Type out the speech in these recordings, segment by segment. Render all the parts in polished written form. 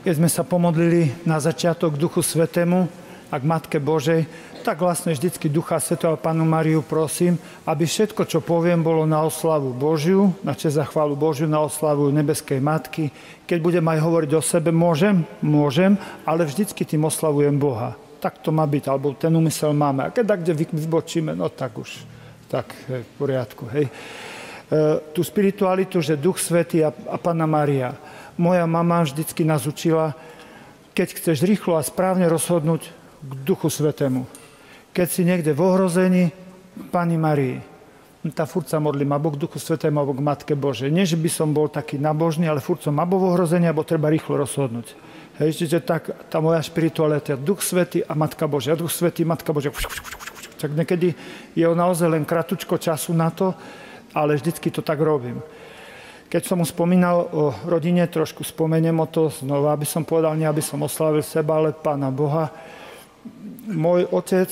Keď sme sa pomodlili na začiatok k Duchu Svätému a k Matke Božej, tak vlastne vždycky Ducha Svätého a Pannu Máriu prosím, aby všetko, čo poviem, bolo na oslavu Božiu, na česť a chválu Božiu, na oslavu Nebeskej Matky. Keď budem aj hovoriť o sebe, môžem, ale vždycky tým oslavujem Boha. Tak to má byť, alebo ten úmysel máme. A keď kde vybočíme, no tak už, tak v poriadku. Hej. Tú spiritualitu, že Duch Svätý a Panna Mária. Moja mama vždycky nás učila, keď chceš rýchlo a správne rozhodnúť k Duchu Svätému. Keď si niekde v ohrození, Pani Márii. Tá furt sa modlím, alebo k Duchu Svätému, alebo k Matke Božej. Nie, že by som bol taký nabožný, ale furt som alebo v ohrození, alebo treba rýchlo rozhodnúť. Hej, čiže tak, tá moja spiritualita, Duch Svätý a Matka Božia. Duch Svätý, Matka Božia. Tak niekedy je naozaj len kratučko času na to, ale vždycky to tak robím. Keď som mu spomínal o rodine, trošku spomeniem o to znova, aby som povedal, nie aby som oslavil seba, ale Pána Boha. Môj otec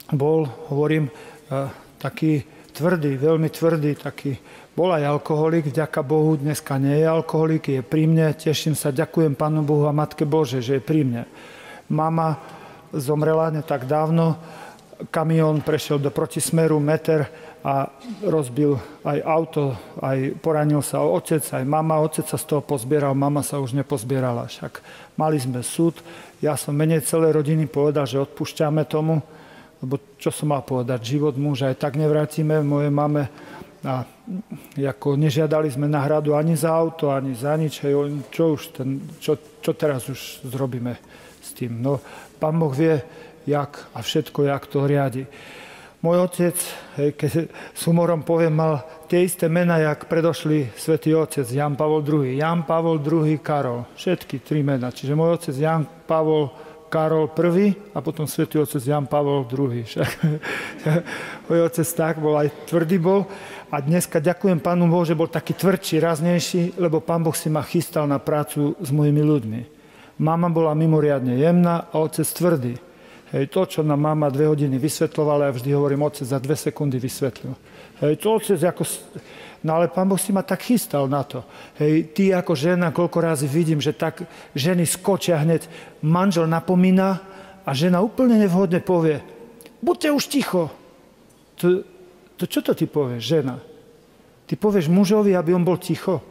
bol, hovorím, taký tvrdý, veľmi tvrdý, taký, bol aj alkoholik, vďaka Bohu, dneska nie je alkoholik, je pri mne, teším sa, ďakujem Pánu Bohu a Matke Bože, že je pri mne. Mama zomrela ne tak dávno, kamión prešiel do protismeru, meter a rozbil aj auto, aj poranil sa otec, aj mama, otec sa z toho pozbieral, mama sa už nepozbierala, však mali sme súd, ja som menej celej rodiny povedal, že odpúšťame tomu, lebo čo som mal povedať, život muža aj tak nevrátime mojej mame a ako nežiadali sme náhradu ani za auto, ani za nič, čo teraz už zrobíme s tým. No, Pán Boh vie, jak a všetko, jak to riadi. Môj otec, keď s humorom poviem, mal tie isté mená, jak predošli svätý otec Jan Pavol II. Jan Pavol II, Karol. Všetky tri mená. Čiže môj otec Jan Pavol Karol I a potom svätý otec Jan Pavol II. Môj otec tak bol, aj tvrdý bol. A dneska ďakujem Pánu Bohu, že bol taký tvrdší, raznejší, lebo Pán Boh si ma chystal na prácu s mojimi ľuďmi. Mama bola mimoriadne jemná a otec tvrdý. Hej, to, čo nám mama 2 hodiny vysvetľovala, ja vždy hovorím, otec za 2 sekundy vysvetlil. Hej, to otec ako... No ale Pán Boh si ma tak chystal na to. Hej, ty ako žena, koľko razy vidím, že tak ženy skočia hneď, manžel napomína a žena úplne nevhodne povie, buďte už ticho. To čo to ty povieš, žena? Ty povieš mužovi, aby on bol ticho.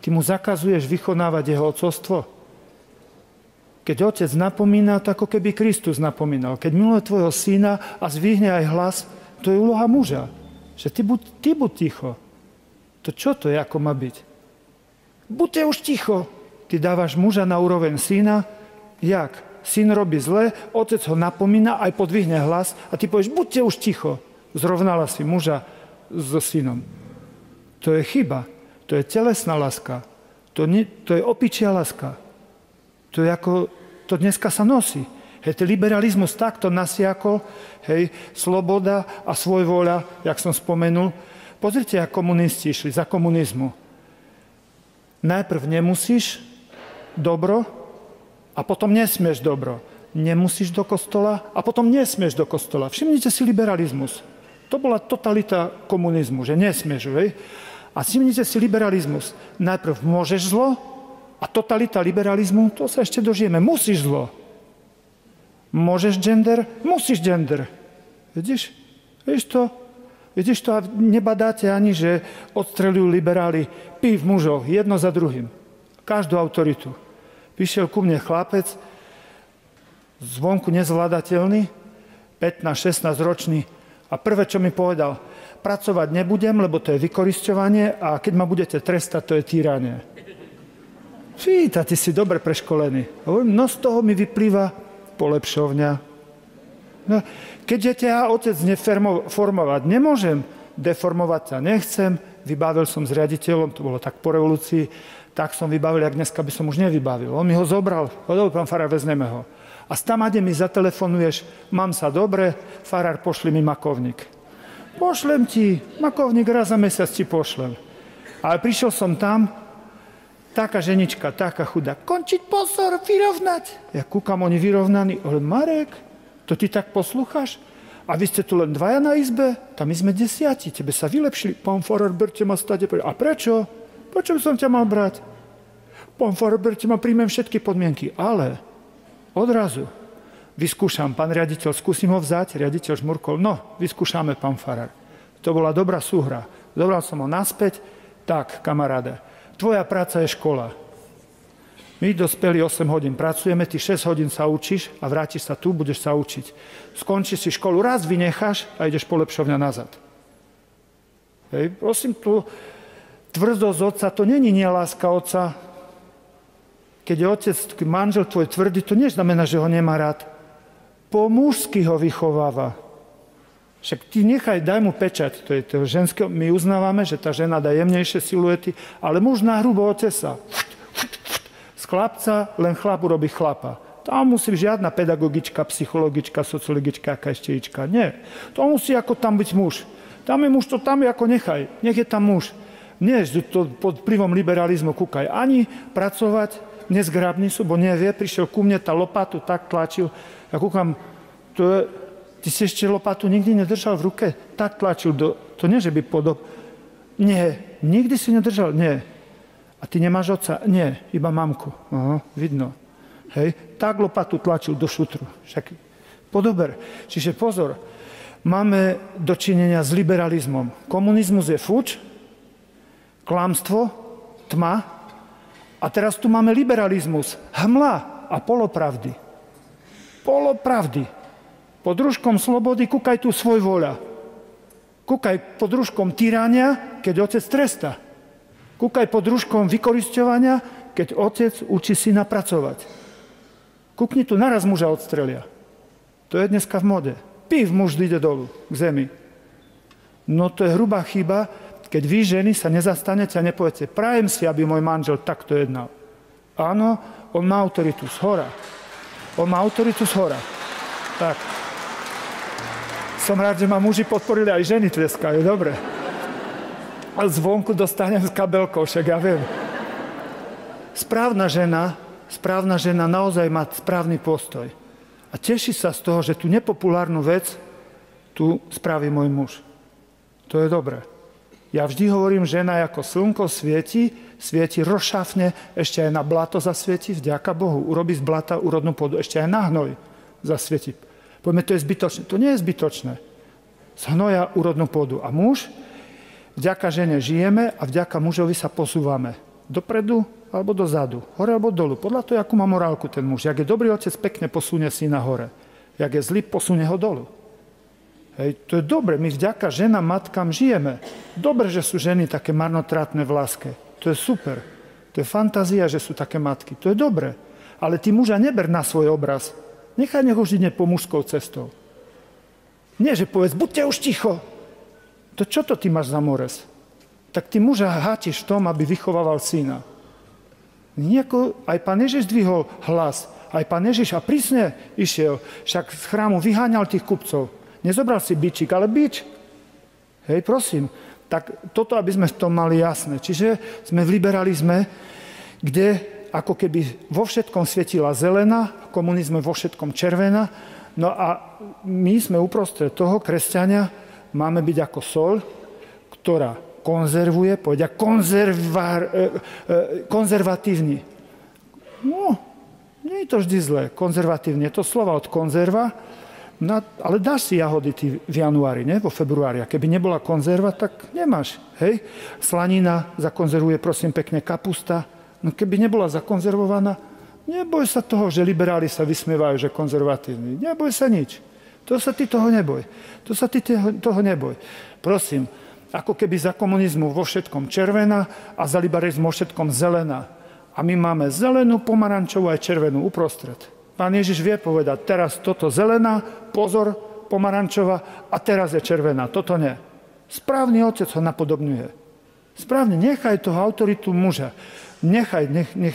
Ty mu zakazuješ vykonávať jeho otcovstvo. Keď otec napomína, to ako keby Kristus napomínal. Keď miluje tvojho syna a zvihne aj hlas, to je úloha muža. Že ty buď ticho. To čo to je, ako má byť? Buďte už ticho. Ty dávaš muža na úroveň syna. Jak? Syn robí zle, otec ho napomína, aj podvihne hlas a ty povieš, buďte už ticho. Zrovnala si muža so synom. To je chyba. To je telesná láska. To je opičia láska. To je ako, to dneska sa nosí. Hej, ten liberalizmus takto nasiakol, hej, sloboda a svojvoľa, jak som spomenul. Pozrite, ako komunisti išli za komunizmu. Najprv nemusíš dobro a potom nesmieš dobro. Nemusíš do kostola a potom nesmieš do kostola. Všimnite si liberalizmus. To bola totalita komunizmu, že nesmieš, hej. A všimnite si liberalizmus. Najprv môžeš zlo, a totalita liberalizmu, to sa ešte dožijeme. Musíš zlo. Môžeš gender? Musíš gender. Vidíš? Vidíš to a nebadáte ani, že odstreľujú liberáli pív mužov, jedno za druhým. Každú autoritu. Vyšiel ku mne chlapec, zvonku nezvládateľný, 15-16 ročný a prvé, čo mi povedal, pracovať nebudem, lebo to je vykorisťovanie a keď ma budete trestať, to je týranie. Fíta, ty si dobre preškolený. No z toho mi vyplýva polepšovňa. No, keďže ťa otec neformovať nemôžem, deformovať ťa nechcem, vybavil som s riaditeľom, to bolo tak po revolúcii, tak som vybavil, jak dneska by som už nevybavil. On mi ho zobral, pán farár, vezmeme ho. A stamade mi zatelefonuješ, mám sa dobre, farár, pošli mi makovník. Pošlem ti, makovník raz za mesiac ti pošlem. Ale prišiel som tam, taká ženička, taká chudá. Končiť pozor, vyrovnať. Ja kúkam, oni vyrovnaní. Ale Marek, to ty tak poslúchaš? A vy ste tu len 2 na izbe? Tam my sme 10. Tebe sa vylepšili. Pán farár, berte ma stade. A prečo? Prečo by som ťa mal brať? pán farár, berte ma, príjmem všetky podmienky. Ale odrazu vyskúšam, pán riaditeľ, skúsim ho vzať, riaditeľ žmurkol, no, vyskúšame, pán farár. To bola dobrá súhra. Zobral som ho naspäť, tak, kamaráde, tvoja práca je škola. My dospeli 8 hodín pracujeme, ty 6 hodín sa učíš a vrátiš sa tu, budeš sa učiť. Skončíš si školu, raz vynecháš a ideš polepšovňa nazad. Hej, prosím, tu tvrdosť otca, to není láska otca. Keď je otec, manžel tvoj tvrdý, to neznamená, že ho nemá rád. Po mužsky ho vychováva. Však ty nechaj, daj mu pečať, to je to ženské, my uznávame, že tá žena dá jemnejšie siluety, ale muž na hrubo otesa. Z chlapca len chlap urobí chlapa. Tam musí žiadna pedagogička, psychologička, sociologička, aká ešte ička. Nie. To musí ako tam byť muž. Tam je muž, to tam je ako nechaj. Nech je tam muž. Nie, že to pod vplyvom liberalizmu kúkaj. Ani pracovať, nezgrabní sú, bo nevie, prišiel ku mne, tá lopatu tak tlačil. Ja kúkam, ty si ešte lopatu nikdy nedržal v ruke? Tak tlačil to nie, že by Nie, nikdy si nedržal, nie. A ty nemáš otca? Nie, iba mamku. Aha, vidno. Hej, tak lopatu tlačil do šutru. Však podober. Čiže pozor, máme dočinenia s liberalizmom. Komunizmus je fuč, klamstvo, tma a teraz tu máme liberalizmus, hmla a polopravdy. Polopravdy. Pod rúškom slobody kúkaj tu svoj voľa. Kúkaj pod rúškom tyrania, keď otec tresta. Kúkaj pod rúškom vykorisťovania, keď otec učí syna pracovať. Kúkni tu, naraz muža odstrelia. To je dneska v mode. Pív, muž ide dolu, k zemi. No to je hrubá chyba, keď vy, ženy, sa nezastanete a nepoviete, prajem si, aby môj manžel takto jednal. Áno, on má autoritu z hora. On má autoritu z hora. Tak. Som rád, že ma muži podporili, aj ženy tleskajú, dobre. A zvonku dostanem s kabelkou, však ja viem. Správna žena naozaj má správny postoj. A teší sa z toho, že tú nepopulárnu vec tu spraví môj muž. To je dobré. Ja vždy hovorím, žena ako slnko svieti rozšafne, ešte aj na blato zasvieti, vďaka Bohu. Urobí z blata úrodnú pôdu, ešte aj na hnoj zasvieti. Poďme, to je zbytočné. To nie je zbytočné. Z hnoja úrodnú pôdu. A muž, vďaka žene žijeme a vďaka mužovi sa posúvame. Dopredu alebo dozadu, hore alebo dolu. Podľa toho, akú má morálku ten muž. Jak je dobrý otec, pekne posunie syna hore. Jak je zlý, posunie ho dolu. Hej, to je dobre, my vďaka ženám, matkám žijeme. Dobre, že sú ženy také marnotratné v láske. To je super. To je fantázia, že sú také matky. To je dobre. Ale ty muža neber na svoj obraz. Nechaj, nech už ide po mužskou cestou. Nie, že povedz, buďte už ticho. To čo to ty máš za morez? Tak ty muža hátiš v tom, aby vychovával syna. Nejako, aj pán Ježiš dvihol hlas. Aj pán Ježiš a prísne išiel. Však z chrámu vyháňal tých kupcov. Nezobral si bičík, ale bič. Hej, prosím. Tak toto, aby sme v tom mali jasné. Čiže sme v liberalizme, kde ako keby vo všetkom svietila zelená, komunizme vo všetkom červená. No a my sme uprostred toho, kresťania, máme byť ako soľ, ktorá konzervuje, povedia konzervatívny. No, nie je to vždy zlé, konzervatívne. Je to slova od konzerva, no, ale dáš si jahody ty v januári, ne? Vo februári. A keby nebola konzerva, tak nemáš. Hej? Slanina zakonzervuje, prosím, pekne kapusta. No keby nebola zakonzervovaná, neboj sa toho, že liberáli sa vysmievajú, že konzervatívni. Neboj sa nič. To sa ty toho neboj. To sa ty toho neboj. Prosím, ako keby za komunizmu vo všetkom červená a za liberalizmu vo všetkom zelená. A my máme zelenú, pomarančovú aj červenú uprostred. Pán Ježiš vie povedať, teraz toto zelená, pozor, pomarančová a teraz je červená. Toto nie. Správny otec ho napodobňuje. Správne, nechaj toho autoritu muža. Nech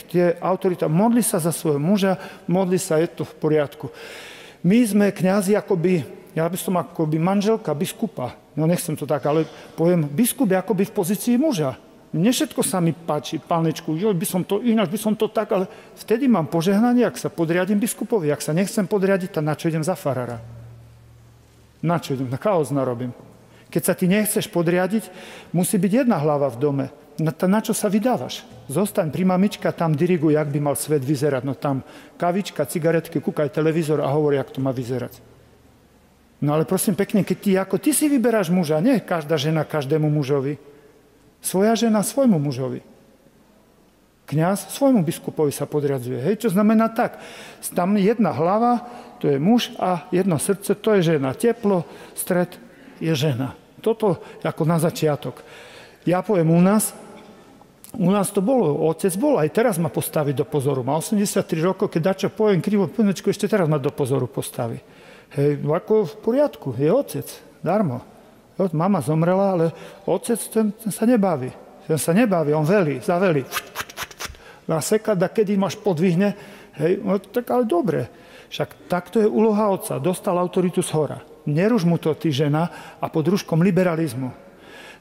tie autorita, modli sa za svojho muža, modli sa, je to v poriadku. My sme kňazi akoby, ja by som akoby manželka biskupa, no nechcem to tak, ale poviem, biskup je akoby v pozícii muža. Mne všetko sa mi páči, pánečku, by som to ináč, by som to tak, ale vtedy mám požehnanie, ak sa podriadím biskupovi, ak sa nechcem podriadiť, tak na čo idem za farára? Na čo idem? Na chaos narobím. Keď sa ty nechceš podriadiť, musí byť jedna hlava v dome. Na čo sa vydávaš? Zostaň pri mamička, tam diriguj, jak by mal svet vyzerať. No tam kavička, cigaretky, kúkaj televízor a hovor, jak to má vyzerať. No ale prosím pekne, keď ty si vyberáš muža, nie každá žena každému mužovi. Svoja žena svojmu mužovi. Kňaz svojmu biskupovi sa podriadzuje. Hej, čo znamená tak? Tam jedna hlava, to je muž a jedno srdce, to je žena. Teplo, stred je žena. Toto ako na začiatok. Ja poviem u nás to bolo, otec bol, aj teraz ma postaví do pozoru. Má 83 rokov, keď dačo poviem krivo, pônečku, ešte teraz ma do pozoru postaví. Hej, no ako v poriadku, je otec, darmo. Mama zomrela, ale otec ten sa nebaví. Ten sa nebaví, on velí, zavelí. Naseka, da kedy máš podvihne, hej, no tak ale dobre. Však takto je úloha otca, dostal autoritu z hora. Neruž mu to ty žena a pod rúškom liberalizmu.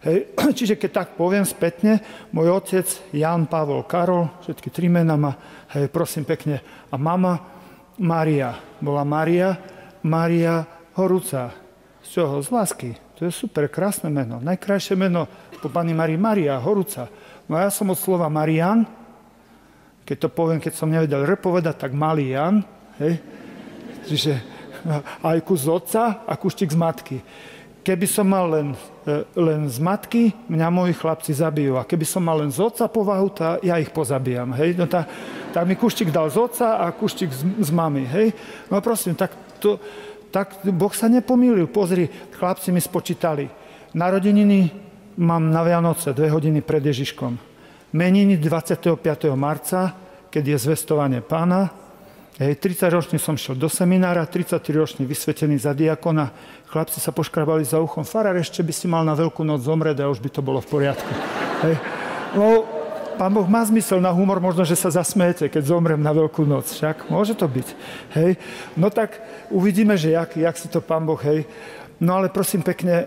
Hej, čiže keď tak poviem spätne, môj otec Jan Pavol Karol, všetky tri mená má, hej, prosím pekne, a mama Mária. Bola Mária Horúca. Z čoho? Z lásky. To je super, krásne meno. Najkrajšie meno po pani Mária Horúca. No ja som od slova Marian, keď to poviem, keď som nevedel povedať, tak malý Jan, hej. Čiže aj kus z otca a kuštík z matky. Keby som mal len z matky, mňa moji chlapci zabijú. A keby som mal len z otca povahu, ja ich pozabijam. Hej. No tak mi kuštík dal z otca a kuštík z mamy. Hej. No prosím, tak Boh sa nepomýlil. Pozri, chlapci mi spočítali. Narodeniny mám na Vianoce 2 hodiny pred Ježiškom. Meniny 25. marca, keď je zvestovanie Pána. 30-ročný som šiel do seminára, 33-ročný vysvetený za diakona. Chlapci sa poškrabali za uchom. Farár, ešte by si mal na Veľkú noc zomrieť a už by to bolo v poriadku. Hej. No, Pán Boh má zmysel na humor, možno, že sa zasmejete, keď zomrem na Veľkú noc. Však môže to byť. Hej. No tak uvidíme, že jak si to Pán Boh, hej. No ale prosím pekne,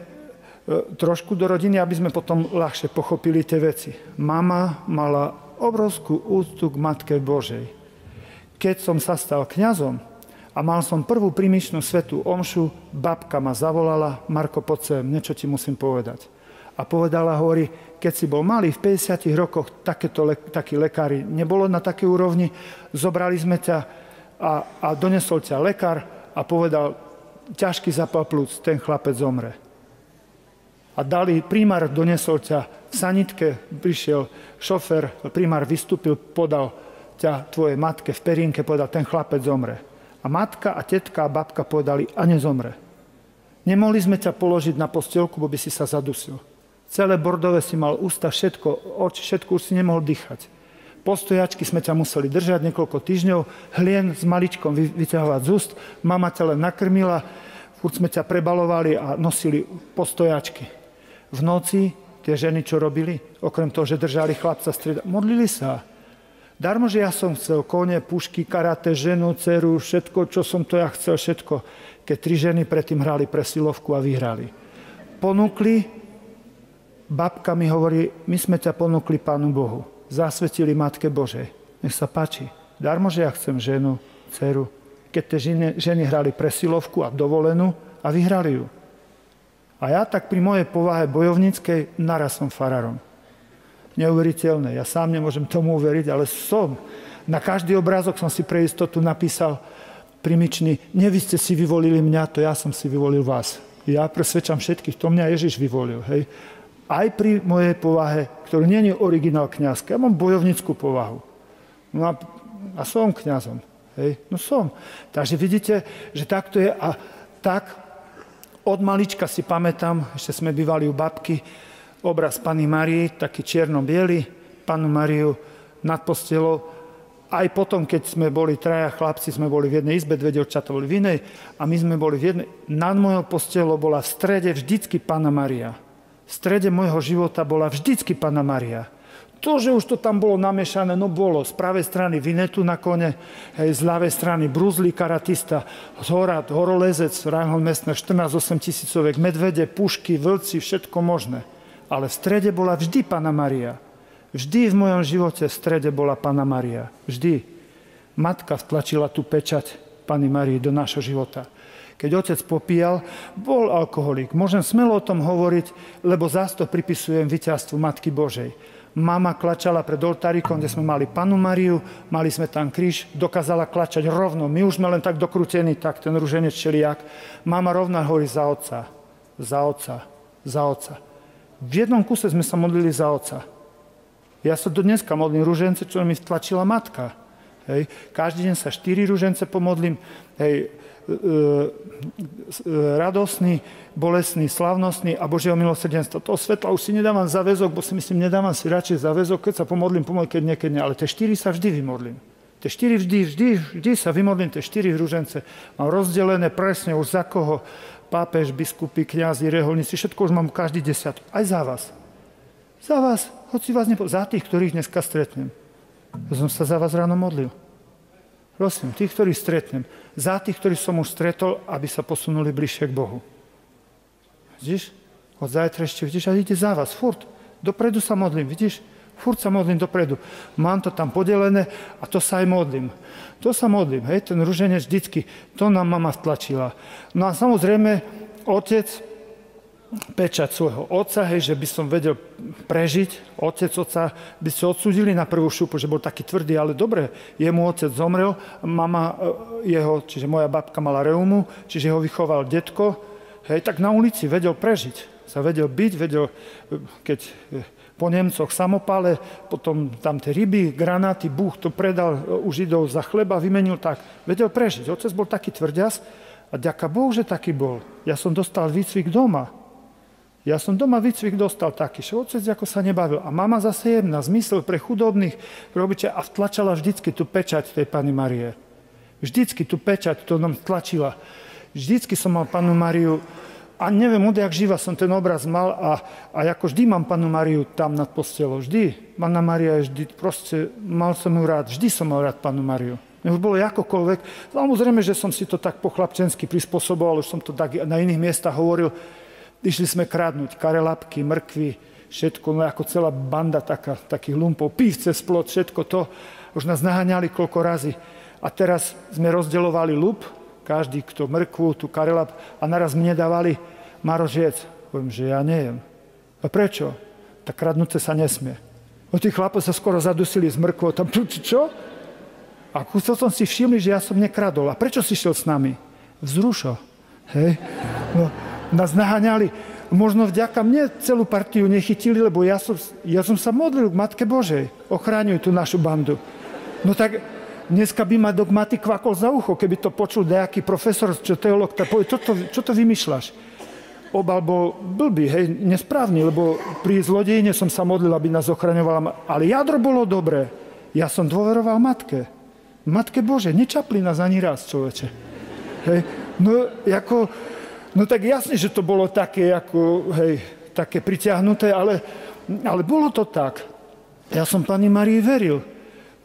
trošku do rodiny, aby sme potom ľahšie pochopili tie veci. Mama mala obrovskú úctu k Matke Božej. Keď som sa stal kňazom a mal som prvú prímičnú svätú omšu, babka ma zavolala, Marko, poď sem, niečo ti musím povedať. A povedala, hovorí, keď si bol malý, v 50 rokoch takí lekári nebolo na takej úrovni, zobrali sme ťa a donesol ťa lekár a povedal, ťažký zápal plúc, ten chlapec zomre. A primár donesol ťa v sanitke, prišiel šofér, primár vystúpil, podal ťa tvojej matke v perínke, povedal, ten chlapec zomre. A matka a tetka a babka povedali, a nezomre. Nemohli sme ťa položiť na postielku, bo by si sa zadusil. Celé bordové si mal ústa, všetko, oči, všetko, už si nemohol dýchať. Postojačky sme ťa museli držať niekoľko týždňov, hlien s maličkom vyťahovať z úst, mama ťa len nakrmila, furt sme ťa prebalovali a nosili postojačky. V noci tie ženy, čo robili, okrem toho, že držali chlapca strieda, modlili sa. Darmo, že ja som chcel kone, pušky, karate, ženu, dceru, všetko, čo som to ja chcel, všetko. Keď 3 ženy predtým hrali presilovku a vyhrali. Ponúkli, babka mi hovorí, my sme ťa ponúkli Pánu Bohu. Zasvetili Matke Božej. Nech sa páči. Darmo, že ja chcem ženu, dceru. Keď tie ženy hrali presilovku a dovolenú a vyhrali ju. A ja tak pri mojej povahe bojovníckej naraz som farárom. Neuveriteľné. Ja sám nemôžem tomu uveriť, ale som. Na každý obrázok som si pre istotu napísal primičný, nie vy ste si vyvolili mňa, to ja som si vyvolil vás. Ja presvedčam všetkých, to mňa Ježiš vyvolil. Hej. Aj pri mojej povahe, ktorú nie je originál kňazka. Ja mám bojovníckú povahu. No a som kňazom. Hej. No som. Takže vidíte, že takto je. A tak od malička si pamätám, ešte sme bývali u babky, obraz Panny Márii, taký čierno-biely, Pannu Máriu nad postelou. Aj potom, keď sme boli traja chlapci, sme boli v jednej izbe, 2 dievčatá boli v inej a my sme boli v jednej. Nad mojou postelou bola v strede vždycky Panna Mária. V strede môjho života bola vždycky Panna Mária. To, že už to tam bolo namiešané, no bolo. Z pravej strany Vinetu na kone, z ľavej strany Bruzlí, karatista, z hora, horolezec, Reinhold Messner, 14-8 tisícovek, medvede, pušky, vlci, všetko možné. Ale v strede bola vždy Panna Mária. Vždy v mojom živote v strede bola Panna Mária. Vždy. Matka vtlačila tú pečať Panny Márii do nášho života. Keď otec popíjal, bol alkoholik. Môžem smelo o tom hovoriť, lebo zás to pripisujem víťazstvu Matky Božej. Mama klačala pred oltárikom, kde sme mali Pannu Máriu, mali sme tam kríž, dokázala klačať rovno. My už sme len tak dokrútení, tak ten ruženec čeliak. Mama rovná hovorí za otca, za otca, za otca. V jednom kuse sme sa modlili za otca. Ja sa do dneska modlím ružence, čo mi vtlačila matka. Hej. Každý deň sa 4 ružence pomodlím. Hej. Radosný, bolestný, slavnostný a Božieho milosrdenstva. Toho svetla už si nedávam záväzok, bo si myslím, nedávam si radšej záväzok, keď sa pomodlím, keď niekedy nie. Ale tie 4 sa vždy vymodlím. Tie 4 vždy sa vymodlím, tie 4 ružence. Mám rozdelené presne už za koho. Pápež, biskupy, kňazi, reholníci, všetko už mám každý 10. Aj za vás. Za vás, hoci vás za tých, ktorých dneska stretnem. Ja som sa za vás ráno modlil. Prosím, tých, ktorých stretnem. Za tých, ktorých som už stretol, aby sa posunuli bližšie k Bohu. Vidíš? Od zajtra ešte, vidíš, a ide za vás, furt. Dopredu sa modlím, vidíš? Furt sa modlím dopredu. Mám to tam podelené a to sa aj modlím. To sa modlím, hej, ten ruženec vždycky, to nám mama vtlačila. No a samozrejme, otec, pečať svojho otca, hej, že by som vedel prežiť. Otca by sa odsúdili na prvú šupu, že bol taký tvrdý, ale dobre, jemu otec zomrel, mama jeho, čiže moja babka mala reumu, čiže ho vychoval detko, hej, tak na ulici vedel prežiť. Sa vedel byť, vedel, keď po Nemcoch samopále, potom tam tie ryby, granáty, Búh to predal u Židov za chleba, vymenil tak. Vedel prežiť. Otec bol taký tvrďas a ďaká Bohu, že taký bol. Ja som dostal výcvik doma. Ja som doma výcvik dostal taký, že otec ako sa nebavil. A mama zase jemná, zmysel pre chudobných, pre obyčaj a vtlačala vždycky tú pečať tej Panny Márie. Vždycky tú pečať, to nám tlačila. Vždycky som mal Pannu Máriu a neviem, odjak živa som ten obraz mal a ako vždy mám Pannu Máriu tam nad postelou. Vždy. Panna Mária je vždy, proste mal som ju rád. Vždy som mal rád Pannu Máriu. Už bolo akokoľvek. Samozrejme, že som si to tak po chlapčensky prispôsoboval, už som to tak na iných miestach hovoril. Išli sme kradnúť karelapky, mrkvy, všetko, no ako celá banda takých lumpov, pívce, splot, všetko to. Už nás naháňali koľko razy. A teraz sme rozdeľovali lup, každý, kto mrkvu, tú karelap, a naraz mne dávali marožiec. Poviem, že ja nejem. A prečo? Tak kradnúce sa nesmie. O tí chlapi sa skoro zadusili z mrkvou. Tam, čo? A kúsol som si všimli, že ja som nekradol. A prečo si šiel s nami? Vzrušo. Hej? No, nás naháňali. Možno vďaka mne celú partiu nechytili, lebo ja som sa modlil k Matke Božej. Ochráňuj tú našu bandu. No tak dneska by ma dogmatik kvakol za ucho, keby to počul nejaký profesor, čo teológ, tak povie, čo to vymýšľaš? Obal bol blbý, hej, nesprávny, lebo pri zlodejine som sa modlil, aby nás ochraňovala. Ale jadro bolo dobré. Ja som dôveroval Matke. Matke Bože, nečapli nás ani raz, človeče. Hej, no tak jasne, že to bolo také, také pritiahnuté, ale bolo to tak. Ja som Panne Márii veril.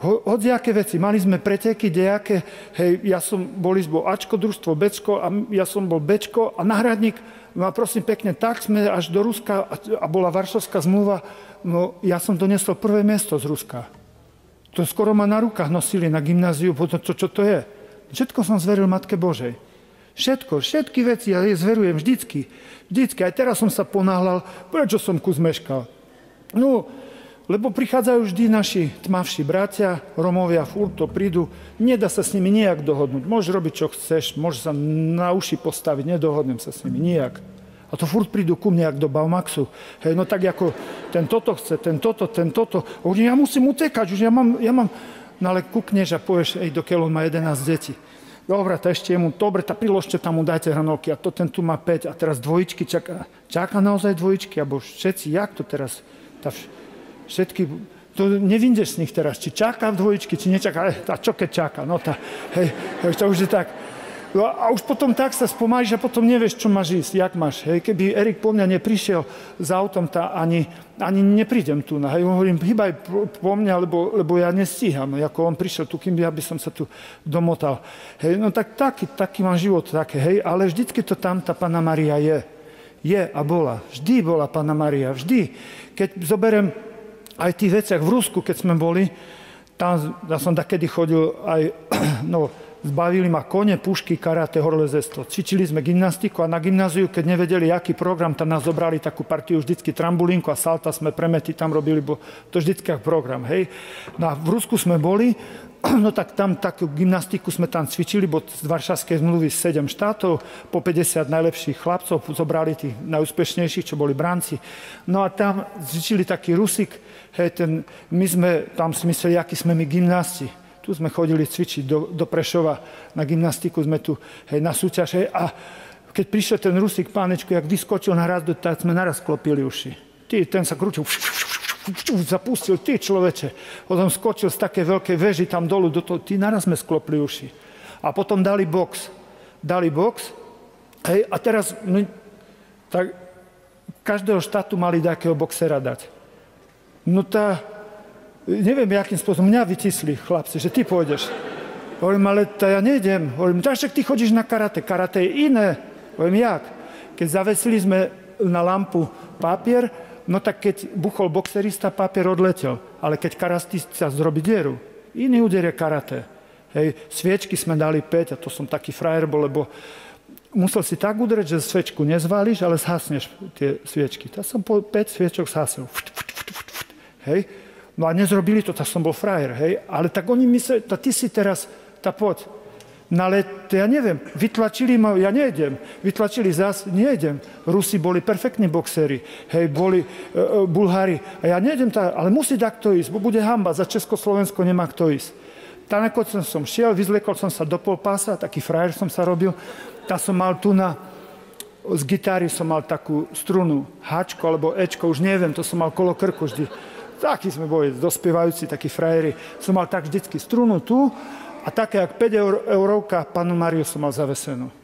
Hodziaké veci. Mali sme preteky, dejaké. Hej, ja som bol Ačko, družstvo Bčko a ja som bol Bčko a náhradník. No a prosím pekne, tak sme až do Ruska a bola Varšavská zmluva. No ja som donesol prvé miesto z Ruska. To skoro ma na rukách nosili na gymnáziu, čo to je. Všetko som zveril Matke Božej. Všetky veci ja jej zverujem vždycky. Aj teraz som sa ponáhľal, prečo som kus meškal. No, lebo prichádzajú vždy naši tmavší bratia, Romovia, furt to prídu, nedá sa s nimi nijak dohodnúť. Môžeš robiť, čo chceš, môžeš sa na uši postaviť, nedohodnem sa s nimi nijak. A to furt prídu ku mne, jak do Baumaxu. Hej, no tak ako ten toto chce, ten toto. Ja musím utekať, už ja mám... No ale kukneš a povieš, dokiaľ on má 11 detí. Dobre, to ešte jemu, dobre, tá priložte tam mu dajte hranolky a to ten tu má 5 a teraz dvojičky čaká. Čaká naozaj dvojičky, alebo všetci, jak to teraz? Všetky, to nevyndeš z nich teraz, či čaká v dvojičky, či nečaká. A čo keď čaká? No to už je tak. No a už potom tak sa spomáliš a potom nevieš, čo máš ísť, jak máš. Hej, keby Erik po mňa neprišiel s autom, ani neprídem tu. Hej, hovorím, hýbaj po mňa, lebo ja nestíham. Ako on prišiel tu, kým ja by som sa tu domotal. Hej, no tak taký mám život, také, hej, ale vždycky to tam tá Panna Mária je. Je a bola. Vždy bola Panna Mária, vždy. Keď zoberiem aj v tých veciach v Rusku, keď sme boli, tam ja som takedy chodil aj, zbavili ma kone, pušky, karate, horolezectvo. Cvičili sme gymnastiku a na gymnáziu, keď nevedeli, aký program, tam nás zobrali takú partiu, vždycky trambulínku a salta sme premety tam robili, bo to vždycky ako program, hej. No a v Rusku sme boli, no tak tam takú gymnastiku sme tam cvičili, bo z Varšavskej zmluvy 7 štátov, po 50 najlepších chlapcov, zobrali tých najúspešnejších, čo boli branci. No a tam cvičili taký Rusik, hej, my sme tam si mysleli, akí sme my gymnásti. Tu sme chodili cvičiť do Prešova na gymnastiku, sme tu na súťaž. Hej, a keď prišiel ten Rusík, pánečku, jak vyskočil na raz, tak sme naraz klopili uši. Ten sa krútil, zapustil, ty človeče. Potom skočil z také veľkej veži tam dolu, do toho, naraz sme sklopili uši. A potom dali box. Hej, a teraz tak každého štátu mali takého boxera dať. No neviem, akým spôsobom mňa vytisli chlapci, že ty pôjdeš. Hovorím, ale ja nejdem. Hovorím, však ty chodíš na karate. Karate je iné. Hovorím, jak? Keď zavesili sme na lampu papier, no tak keď buchol boxerista, papier odletel. Ale keď karastista zrobí dieru, iný úder je karate. Hej, sviečky sme dali 5 a to som taký frajer bol, lebo musel si tak udrieť, že svečku nezváliš, ale zhasneš tie sviečky. Tak som po 5 sviečok zhasel. Hej. No a nezrobili to, tak som bol frajer, hej. Ale tak oni mysleli, ty si teraz, poď. No ale ja neviem, vytlačili ma, ja nejdem. Vytlačili zás, nejdem. Rusi boli perfektní boxeri, hej, boli Bulhári. A ja nejdem, ale musí takto ísť, bo bude hanba, za Československo nemá kto ísť. Tak nakoniec som šiel, vyzliekol som sa do polpása, taký frajer som sa robil. Tak som mal tu z gitáry som mal takú strunu, háčko alebo ečko, už neviem, to som mal kolo krku vždy. Takí sme boli, dospievajúci, takí frajeri. Som mal tak vždycky strunu tu a také, jak 5 eurovka, Pannu Máriu som mal zavesenú.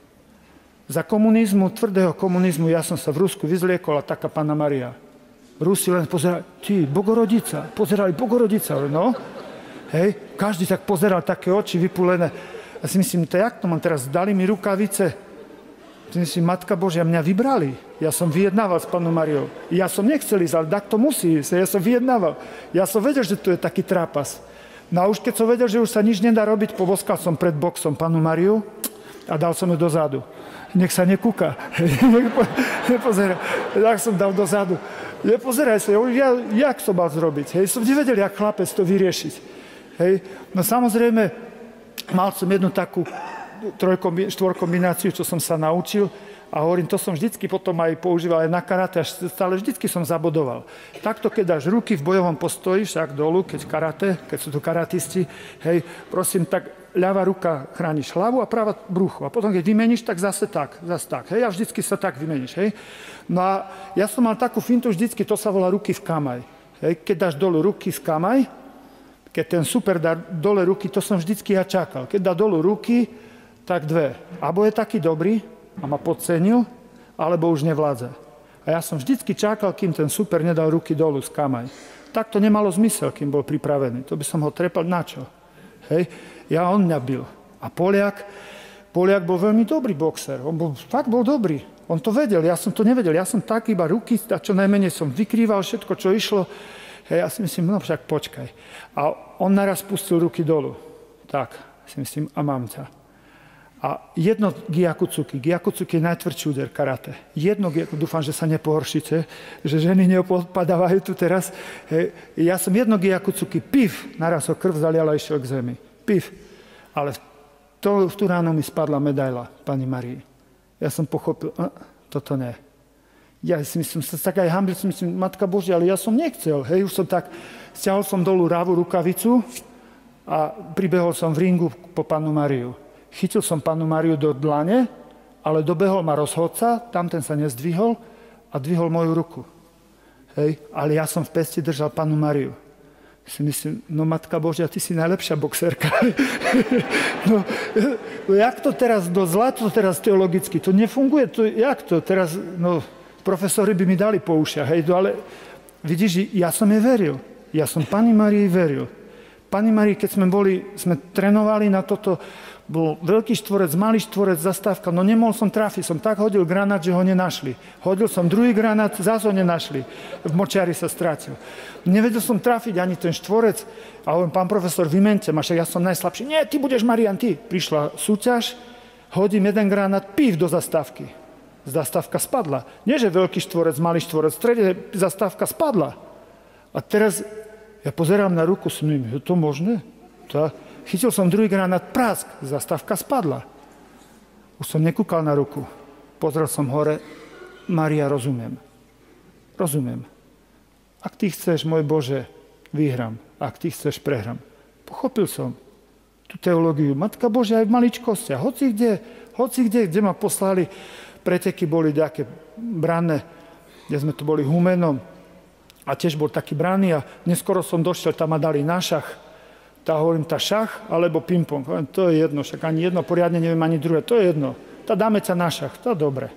Za komunizmu, tvrdého komunizmu, ja som sa v Rusku vyzliekol a taká Panna Mária. Rusi len pozerali, pozerali Bogorodica, no. Hej, každý tak pozeral, také oči vypulené. A si myslím, jak to mám teraz, dali mi rukavice. Myslím, Matka Božia, mňa vybrali. Ja som vyjednával s Pannou Máriou. Ja som nechcel ísť, ale tak to musí ísť. Ja som vyjednával. Ja som vedel, že to je taký trápas. No a už keď som vedel, že už sa nič nedá robiť, poboskal som pred boxom Pannu Máriu a dal som ju dozadu. Nech sa nekúka. Nepozeraj. Tak som dal dozadu. Nepozeraj sa. Jak som mal zrobiť? Hej, som nevedel, jak chlapec to vyriešiť. Hej. No samozrejme, mal som jednu takú štvorkombináciu, čo som sa naučil a hovorím, to som vždycky potom aj používal aj na karate, až stále vždycky som zabodoval. Takto, keď dáš ruky v bojovom postoji, však dolu, keď karate, keď sú tu karatisti, hej, prosím, tak ľavá ruka chrániš hlavu a práva brucho. A potom, keď vymeníš, tak zase tak, hej, a vždycky sa tak vymeníš, hej. No a ja som mal takú fintu vždycky, to sa volá ruky v kamaj. Hej, keď dáš dolu ruky v kamaj, keď ten super dá dole ruky, to som vždycky ja čakal. Keď dá dolu ruky, tak dve. Abo je taký dobrý a ma podcenil, alebo už nevládza. A ja som vždycky čakal, kým ten super nedal ruky dolu z kamaj. Tak to nemalo zmysel, kým bol pripravený. To by som ho trepal na čo? Hej? On mňa bil. A Poliak bol veľmi dobrý boxer. Fakt bol dobrý. On to vedel, ja som to nevedel. Ja som tak iba ruky, a čo najmenej som vykrýval všetko, čo išlo. Hej, ja si myslím, no však počkaj. A on naraz pustil ruky dolu. Tak, si myslím, a mám ťa. A jedno Gyakutsuki je najtvrdší úder karate. Dúfam, že sa nepohoršíte, že ženy neopadávajú tu teraz. Ja som jedno Gyakutsuki, naraz ho krv zaliala a išiel k zemi. Ale v tú ráno mi spadla medaila Pani Márii. Ja som pochopil, toto ne. Ja si myslím, sa tak aj hambil, si myslím, Matka Božia, ale ja som nechcel. Hej, už som tak, stiahol som dolu ľavú rukavicu a pribehol som v ringu po Pannu Máriu. Chytil som Pannu Máriu do dlane, ale dobehol ma rozhodca, tamten sa nezdvihol a dvihol moju ruku. Hej, ale ja som v pesti držal Pannu Máriu. Si myslím, no Matka Božia, ty si najlepšia boxerka. no jak to teraz, zlato teraz teologicky, to nefunguje, jak to teraz, profesori by mi dali po ušiach, hej, ale vidíš, ja som jej veril. Ja som Panne Márii veril. Pani Márii, keď sme trénovali na toto, bol veľký štvorec, malý štvorec, zastávka, no nemohol som trafiť, som tak hodil granát, že ho nenašli. Hodil som druhý granát, zase ho nenašli. V močiari sa strátil. Nevedel som trafiť ani ten štvorec a hovorím, pán profesor, vymente ma, však ja som najslabší. Nie, ty budeš Marian, ty. Prišla súťaž, hodím jeden granát, pív do zastávky. Zastávka spadla. Nie, že veľký štvorec, malý štvorec, v strede zastávka spadla. A teraz ja pozerám na ruku, smím, je to možné? Chytil som druhý granát, prask, zastávka spadla. Už som nekúkal na ruku. Pozrel som hore, Mária, rozumiem. Rozumiem. Ak ty chceš, môj Bože, vyhrám. Ak ty chceš, prehrám. Pochopil som tú teológiu. Matka Božia aj v maličkostiach. Hoci kde ma poslali, preteky boli nejaké branné, kde sme tu boli Humenom. A tiež bol taký branný a neskoro som došiel, tam ma dali na šach. Hovorím, šach alebo ping-pong. To je jedno, však ani jedno poriadne neviem, ani druhé. To je jedno. Dáme ťa na šach, to je dobre.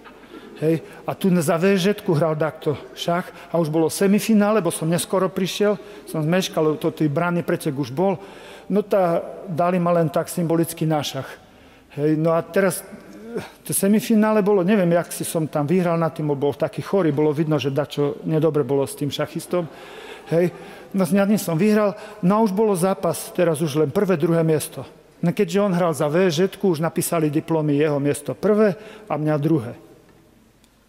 Hej. A tu za VŽ-ku hral takto šach a už bolo semifinále, bo som neskoro prišiel, som zmeškal, to tý branný pretek už bol. No dali ma len tak symbolicky na šach. Hej. No a teraz to semifinále bolo, neviem, jak si som tam vyhral na tým, bol taký chorý, bolo vidno, že dačo nedobre bolo s tým šachistom. Hej. No s ňadným som vyhral, no a už bolo zápas, teraz už len prvé, druhé miesto. No keďže on hral za VŽ-ku, už napísali diplomy jeho miesto prvé a mňa druhé.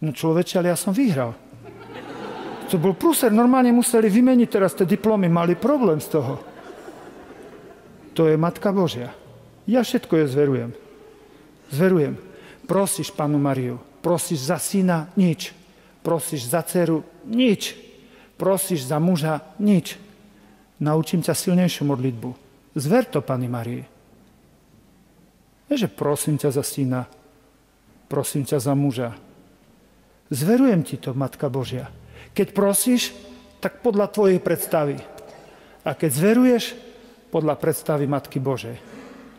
No človeče, ale ja som vyhral. To bol prúser, normálne museli vymeniť teraz tie diplomy, mali problém z toho. To je Matka Božia. Ja všetko je zverujem. Zverujem. Prosíš Pannu Máriu, prosíš za syna, nič. Prosíš za dceru, nič. Prosíš za muža, nič. Naučím ťa silnejšiu modlitbu. Zver to Panny Márii. Nie, že prosím ťa za syna, prosím ťa za muža. Zverujem ti to, Matka Božia. Keď prosíš, tak podľa tvojej predstavy. A keď zveruješ, podľa predstavy Matky Božej.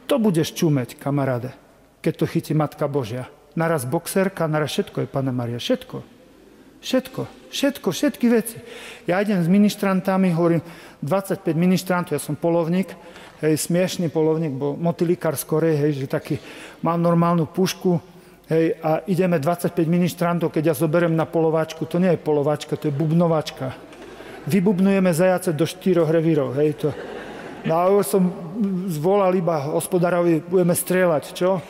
To budeš čumeť, kamaráde, keď to chytí Matka Božia. Naraz boxerka, naraz všetko je Panna Mária. Všetko, všetky veci. Ja idem s ministrantami, hovorím, 25 ministrantov, ja som polovník, hej, smiešný polovník, bo motilikár z Korei, hej, že taký, mám normálnu pušku, hej, a ideme 25 ministrantov, keď ja zoberiem na polovačku, to nie je polovačka, to je bubnovačka. Vybubnujeme zajace do 4 revírov, hej, to. No a som zvolal iba hospodárovi, budeme strieľať, čo?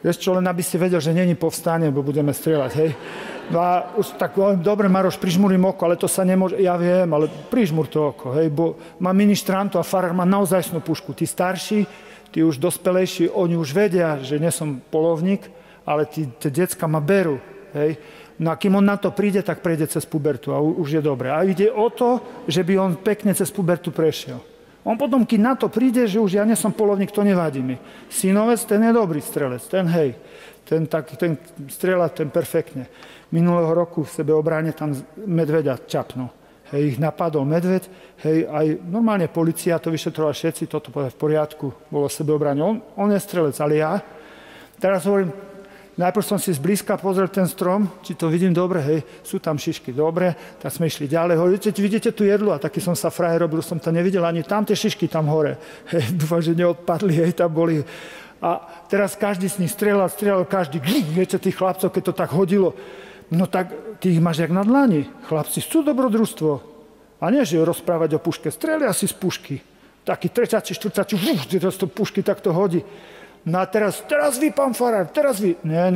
Vieš čo, len aby si vedel, že není povstanie, bo budeme strieľať, hej. No a už tak, dobre, Maroš, prižmurím oko, ale to sa nemôže, ja viem, ale prižmur to oko, hej, bo má ministrantu a farár má naozajstnú pušku. Tí starší, tí už dospelejší, oni už vedia, že nie som polovník, ale tie decka ma berú, hej. No a kým on na to príde, tak prejde cez pubertu a už je dobre. A ide o to, že by on pekne cez pubertu prešiel. On potom, keď na to príde, že už ja nie som polovník, to nevadí mi. Synovec, ten je dobrý strelec, ten hej, ten strieľa, ten perfektne. Minulého roku v sebeobráne tam medveďa čapnul. Hej, ich napadol medveď, hej, aj normálne polícia to vyšetrovala všetci, toto povedal v poriadku, bolo sebeobráne. On je strelec, ale ja teraz hovorím, najprv som si zblízka pozrel ten strom, či to vidím dobre, hej, sú tam šišky, dobre, tak sme išli ďalej, hovorím, vidíte tu jedlo, a taký som sa frajer robil, som to nevidel, ani tam tie šišky tam hore, hej, dúfam, že neodpadli, hej, tam boli. A teraz každý z nich strieľal, každý, viete, tých chlapcov, keď to tak hodilo, no tak ty ich máš jak na dlani. Chlapci chcú dobrodružstvo. A nie, že rozprávať o puške. Strelia si z pušky. Taký treťaci, štvrťaci, teraz to pušky takto hodí. No a teraz vy, pán farár, teraz vy. Nie,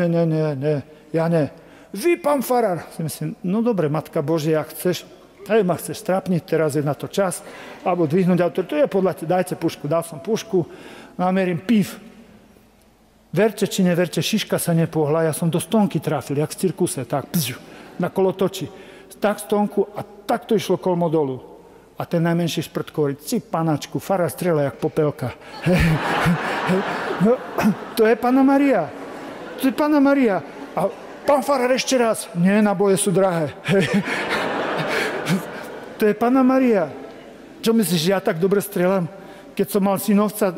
ja ne. Vy, pán farár. Si myslím, no dobre, Matka Božia, ma chceš strápniť, teraz je na to čas, alebo dvihnúť autor. To je podľa teba, dajte pušku. Dal som pušku, namerím pív. Verte či neverte, šiška sa nepohla, ja som do stonky trafil, jak v cirkuse, tak, na kolotoči. Tak stonku a tak to išlo kolmo dolu. A ten najmenší šprt hovorí, panačku, farár strieľa jak popelka. No, to je Panna Mária. To je Panna Mária. A pán farár ešte raz, nie, naboje sú drahé. To je Panna Mária. Čo myslíš, že ja tak dobre strieľam? Keď som mal synovca,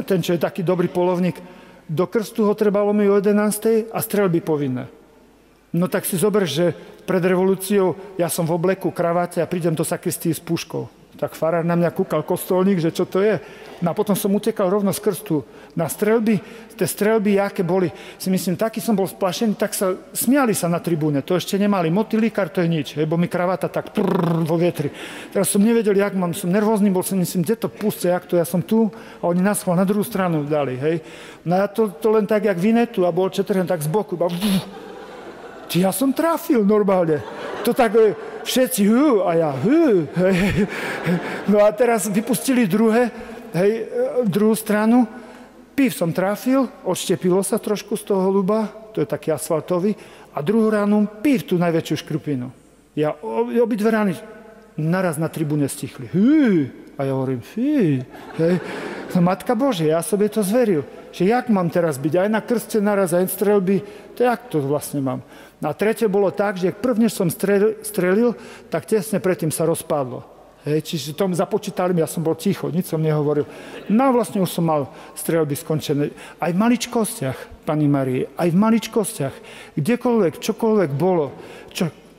ten, čo je taký dobrý polovník, do krstu ho trebalo mi o 11. a streľby povinné. No tak si zober, že pred revolúciou ja som v obleku, kraváte a prídem do sakristie s puškou. Tak farár na mňa kúkal, kostolník, že čo to je. No a potom som utekal rovno z krstu na strelby. Tie strelby, aké boli, si myslím, taký som bol splašený, tak sa smiali sa na tribúne. To ešte nemali. Motýlikár, to je nič, lebo mi kravata tak vo vietri. Teraz som nevedel, jak mám, som nervózny, bol som, myslím, kde to pustia, jak to, ja som tu a oni nás na druhú stranu dali, hej. No a to len tak, jak Vinetu a bol Četrhen tak z boku. Ja som trafil normálne. To tak všetci a ja hej. No a teraz vypustili druhú stranu. Pív som trafil, odštepilo sa trošku z toho holuba, to je taký asfaltový, a druhú ránu pív tú najväčšiu škrupinu. Ja obidve rány naraz na tribúne stichli. A ja hovorím, hej. No Matka Božia, ja sobie to zveril, že jak mám teraz byť, aj na krste naraz, aj strelby, to jak to vlastne mám. A tretie bolo tak, že prvne som strelil, tak tesne predtým sa rozpadlo. Čiže tom započítali, ja som bol ticho, nič som nehovoril. No vlastne už som mal strelby skončené. Aj v maličkostiach, Pani Marii, aj v maličkostiach, kdekoľvek, čokoľvek bolo.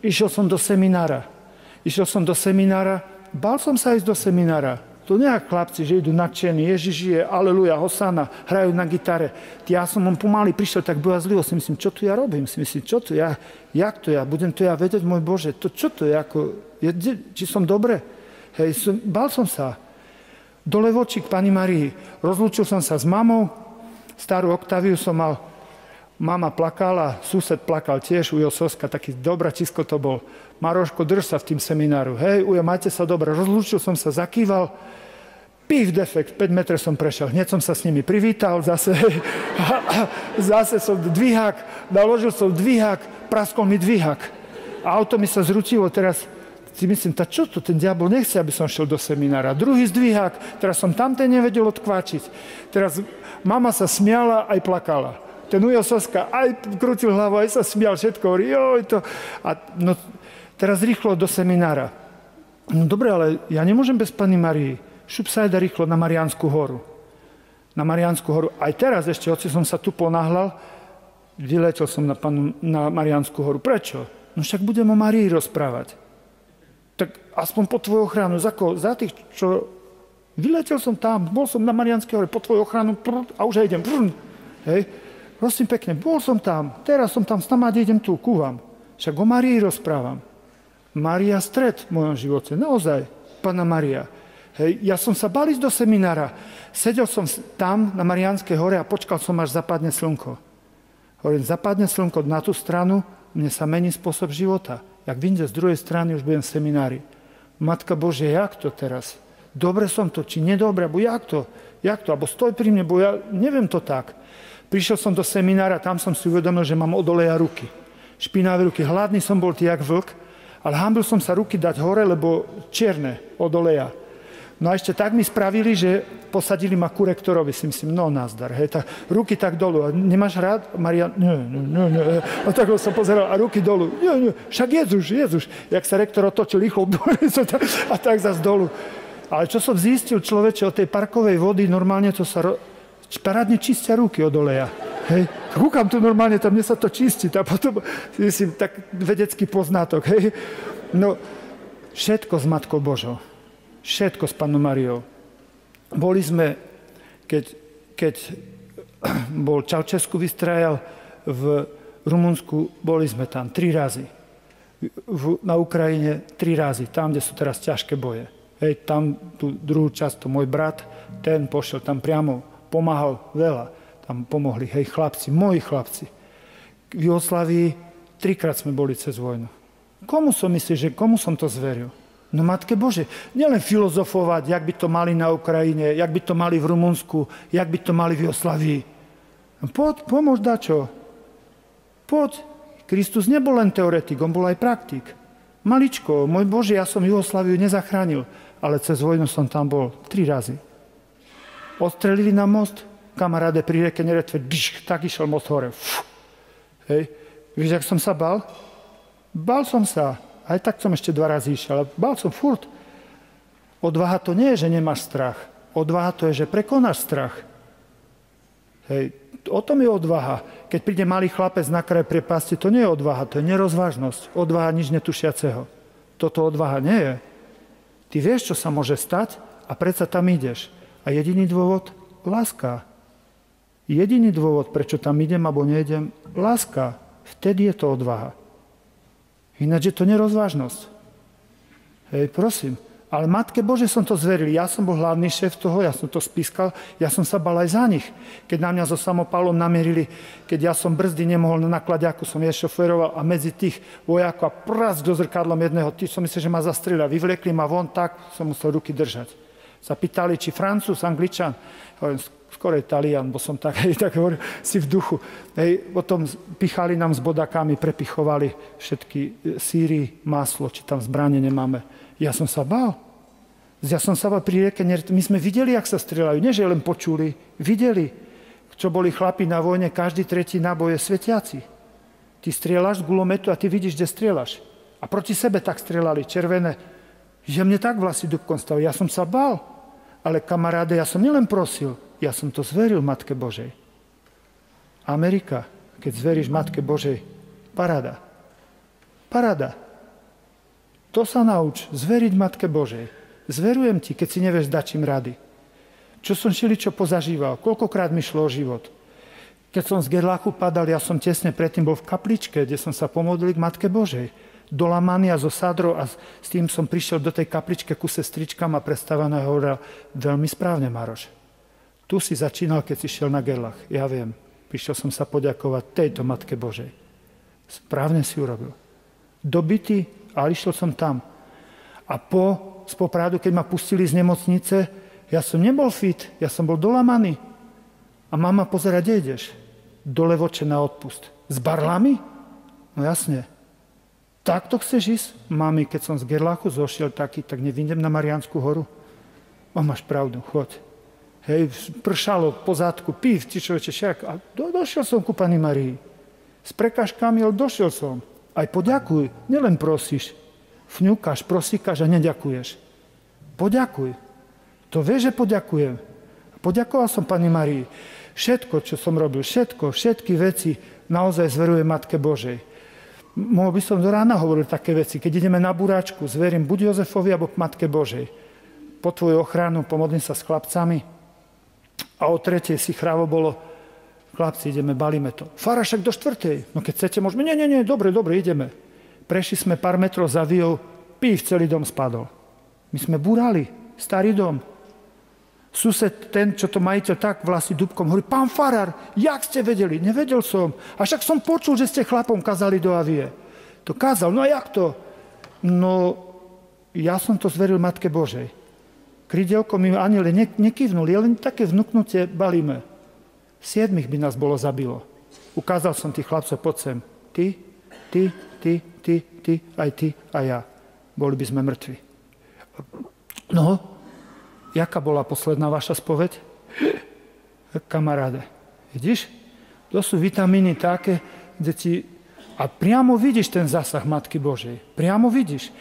Išiel som do seminára, bál som sa ísť do seminára. To nejak chlapci, že idú nadšení, Ježiš je, aleluja, hosana, hrajú na gitare. Ja som pomaly prišiel tak bojazlivo, si myslím, čo tu ja robím? Si myslím, čo tu ja, jak to ja, budem to ja vedieť, môj Bože, to čo to je, či som dobre? Bál som sa. Dole vočík, Pani Marii, rozlúčil som sa s mamou, starú Oktaviu som mal, mama plakala, sused plakal tiež, Ujo Soska, taký dobračisko to bol. Maroško, drž sa v tým semináru. Ujo, majte sa dobre. Rozlúčil som sa, zakýval. Pív defekt, 5 metrov som prešiel. Hneď som sa s nimi privítal, zase som dvihák, naložil som dvihák, praskol mi dvihák. A auto mi sa zrútilo, teraz si myslím, čo to, ten diabol nechce, aby som šiel do seminára. Druhý zdvihák, teraz som tamten nevedel odkváčiť. Teraz mama sa smiala, aj plakala. Ten Ujo Soska aj krútil hlavu, aj sa smial, všetko hovorí, to. A no, teraz rýchlo do seminára. No dobre, ale ja nemôžem bez Panny Marii. Šup sa jde rýchlo na Mariánsku horu. Na Mariánsku horu. Aj teraz ešte, hoci som sa tu ponáhľal, vyletel som na Mariánsku horu. Prečo? No však budem o Marii rozprávať. Tak aspoň po tvoju ochranu. Za tých, čo... Vyletel som tam, bol som na Mariánskej hore, po tvoju ochranu a už idem. Hej. Prosím pekne, bol som tam, teraz som tam, snáď idem tu, ku vám. Však o Marii rozprávam. Maria stred v mojom živote, naozaj, Panna Maria. Ja som sa bál ísť do seminára. Sedel som tam na Mariánskej hore a počkal som, až zapadne slnko. Hovorím, zapadne slnko na tú stranu, mne sa mení spôsob života. Jak vyjde z druhej strany, už budem v seminári. Matka Božia, jak to teraz? Dobre som to, či nedobre, bo jak to? Abo stoj pri mne, bo ja neviem to tak. Prišiel som do seminára, tam som si uvedomil, že mám od oleja ruky. Špinavé ruky, hladný som bol jak vlk, ale hanbil som sa ruky dať hore, lebo čierne od oleja. No a ešte tak mi spravili, že posadili ma ku rektorovi, si myslím, no nazdar, ruky tak dolu. A nemáš rád, Maria? Nie. A tak som pozeral, a ruky dolu. Nie, však Jezuš. Jak sa rektor otočil rýchlo, a tak zas dolu. Ale čo som zistil, človeče, od tej parkovej vody, normálne to sa... Parádne čistia ruky od oleja. Kúkam tu normálne, tam mne sa to čistí. A potom, myslím, tak vedecký poznatok. No, všetko s Matkou Božou. Všetko s Pannou Mariou. Boli sme, keď bol Čaučesku vystrajal v Rumunsku, boli sme tam 3 razy. Na Ukrajine 3 razy, tam, kde sú teraz ťažké boje. Tam tú druhú časť, to môj brat, ten pošiel tam priamo, pomáhal veľa. Tam pomohli, chlapci, moji chlapci. V Jugoslávii 3-krát sme boli cez vojnu. Komu som myslel, komu som to zveril? No Matke Bože, nielen filozofovať, jak by to mali na Ukrajine, jak by to mali v Rumunsku, jak by to mali v Jugoslávii. No poď, pomôž dačo. Poď. Kristus nebol len teoretik, on bol aj praktik. Maličko, môj Bože, ja som Jugosláviu nezachránil, ale cez vojnu som tam bol 3 razy. Odstrelili na most, kamaráde pri rieke Neretve, tak išiel most hore. Víš, jak som sa bál? Bál som sa. Aj tak som ešte 2 razy išiel, ale bál som furt. Odvaha to nie je, že nemáš strach. Odvaha to je, že prekonáš strach. O tom je odvaha. Keď príde malý chlapec na kraj priepasti, to nie je odvaha, to je nerozvážnosť. Odvaha nič netušiaceho. Toto odvaha nie je. Ty vieš, čo sa môže stať a predsa tam ideš. A jediný dôvod? Láska. Jediný dôvod, prečo tam idem alebo nejdem? Láska. Vtedy je to odvaha. Ináč je to nerozvážnosť. Hej, prosím. Ale Matke Božej som to zveril. Ja som bol hlavný šéf toho, ja som to spískal, ja som sa bal aj za nich. Keď na mňa so samopalom namierili, keď ja som brzdy nemohol na nakladiaku, som šoféroval a medzi tých vojakov a prác do zrkadlom jedného, tí som myslel, že ma zastrieľa. Vyvliekli ma von, tak som musel ruky držať. Sa pýtali, či Francúz, Angličan, hovorím, skoro Talian, bo som tak hovoril si v duchu. Hej, potom pichali nám s bodakami, prepichovali všetky síry, maslo, či tam zbranie nemáme. Ja som sa bál. Ja som sa bál pri rieke. My sme videli, jak sa strieľajú. Nie, že len počuli. Videli, čo boli chlapi na vojne, každý tretí náboj je svetiaci. Ty strieľaš z gulometu a ty vidíš, kde strieľaš. A proti sebe tak strieľali, červené. Že mne tak vlasy dúbkom stavili. Ja som sa bál. Ale kamaráde, ja som nielen prosil, ja som to zveril Matke Božej. Amerika, keď zveríš Matke Božej, paráda. Paráda. To sa nauč, zveriť Matke Božej. Zverujem ti, keď si nevieš dať čím rady. Čo som čo pozažíval, koľkokrát mi šlo o život. Keď som z Gerlachu padal, ja som tesne predtým bol v kapličke, kde som sa pomodlil k Matke Božej. Do Lamania, zo Sadro a s tým som prišiel do tej kapličke ku sestričkám a prestávaná hovorila, veľmi správne, Maroš. Tu si začínal, keď si šiel na Gerlach. Ja viem, prišiel som sa poďakovať tejto Matke Božej. Správne si urobil. Dobitý, ale išiel som tam. A z Popradu, keď ma pustili z nemocnice, ja som nebol fit, ja som bol dolamaný. A mama pozerá, kde ideš? Do Levoče na odpust. S barlami? No jasne. Takto chceš ísť? Mami, keď som z Gerlachu zošiel taký, tak nevyjdem na Mariánsku horu? O, máš pravdu, choď. Hej, pršalo po zádku, pív, ti človeče, však. A došiel som ku Pani Marii. S prekážkami, ale došiel som. Aj poďakuj, nielen prosíš. Fňukáš, prosíkaš a neďakuješ. Poďakuj. To vieš, že poďakujem. Poďakoval som Pani Marii. Všetko, čo som robil, všetky veci naozaj zverujem Matke Božej. Mohol by som do rána hovoriť také veci. Keď ideme na buráčku, zverím buď Jozefovi, alebo Matke Božej. Po tvoju ochranu pomodlím sa s chlapcami. A o 3:00 si chrávo bolo, chlapci, ideme, balíme to. Fara, však do 4:00. No keď chcete, môžeme. Nie, dobre, ideme. Prešli sme pár metrov za Viou, pív, celý dom spadol. My sme búrali, starý dom. Sused, ten, čo to majiteľ, tak vlasy dúbkom, hovorí, pán farár, jak ste vedeli? Nevedel som. A však som počul, že ste chlapom kazali do Avie. To kázal, no a jak to? No, ja som to zveril Matke Božej. Krydielko mi aniele nekývnuli, len také vnúknutie balíme. 7 by nás bolo zabilo. Ukázal som tých chlapcov, poď sem. Ty, aj ty a ja. Boli by sme mŕtvi. No, jaká bola posledná vaša spoveď? Kamaráde, vidíš? To sú vitamíny také, kde ti... A priamo vidíš ten zásah Matky Božej. Priamo vidíš.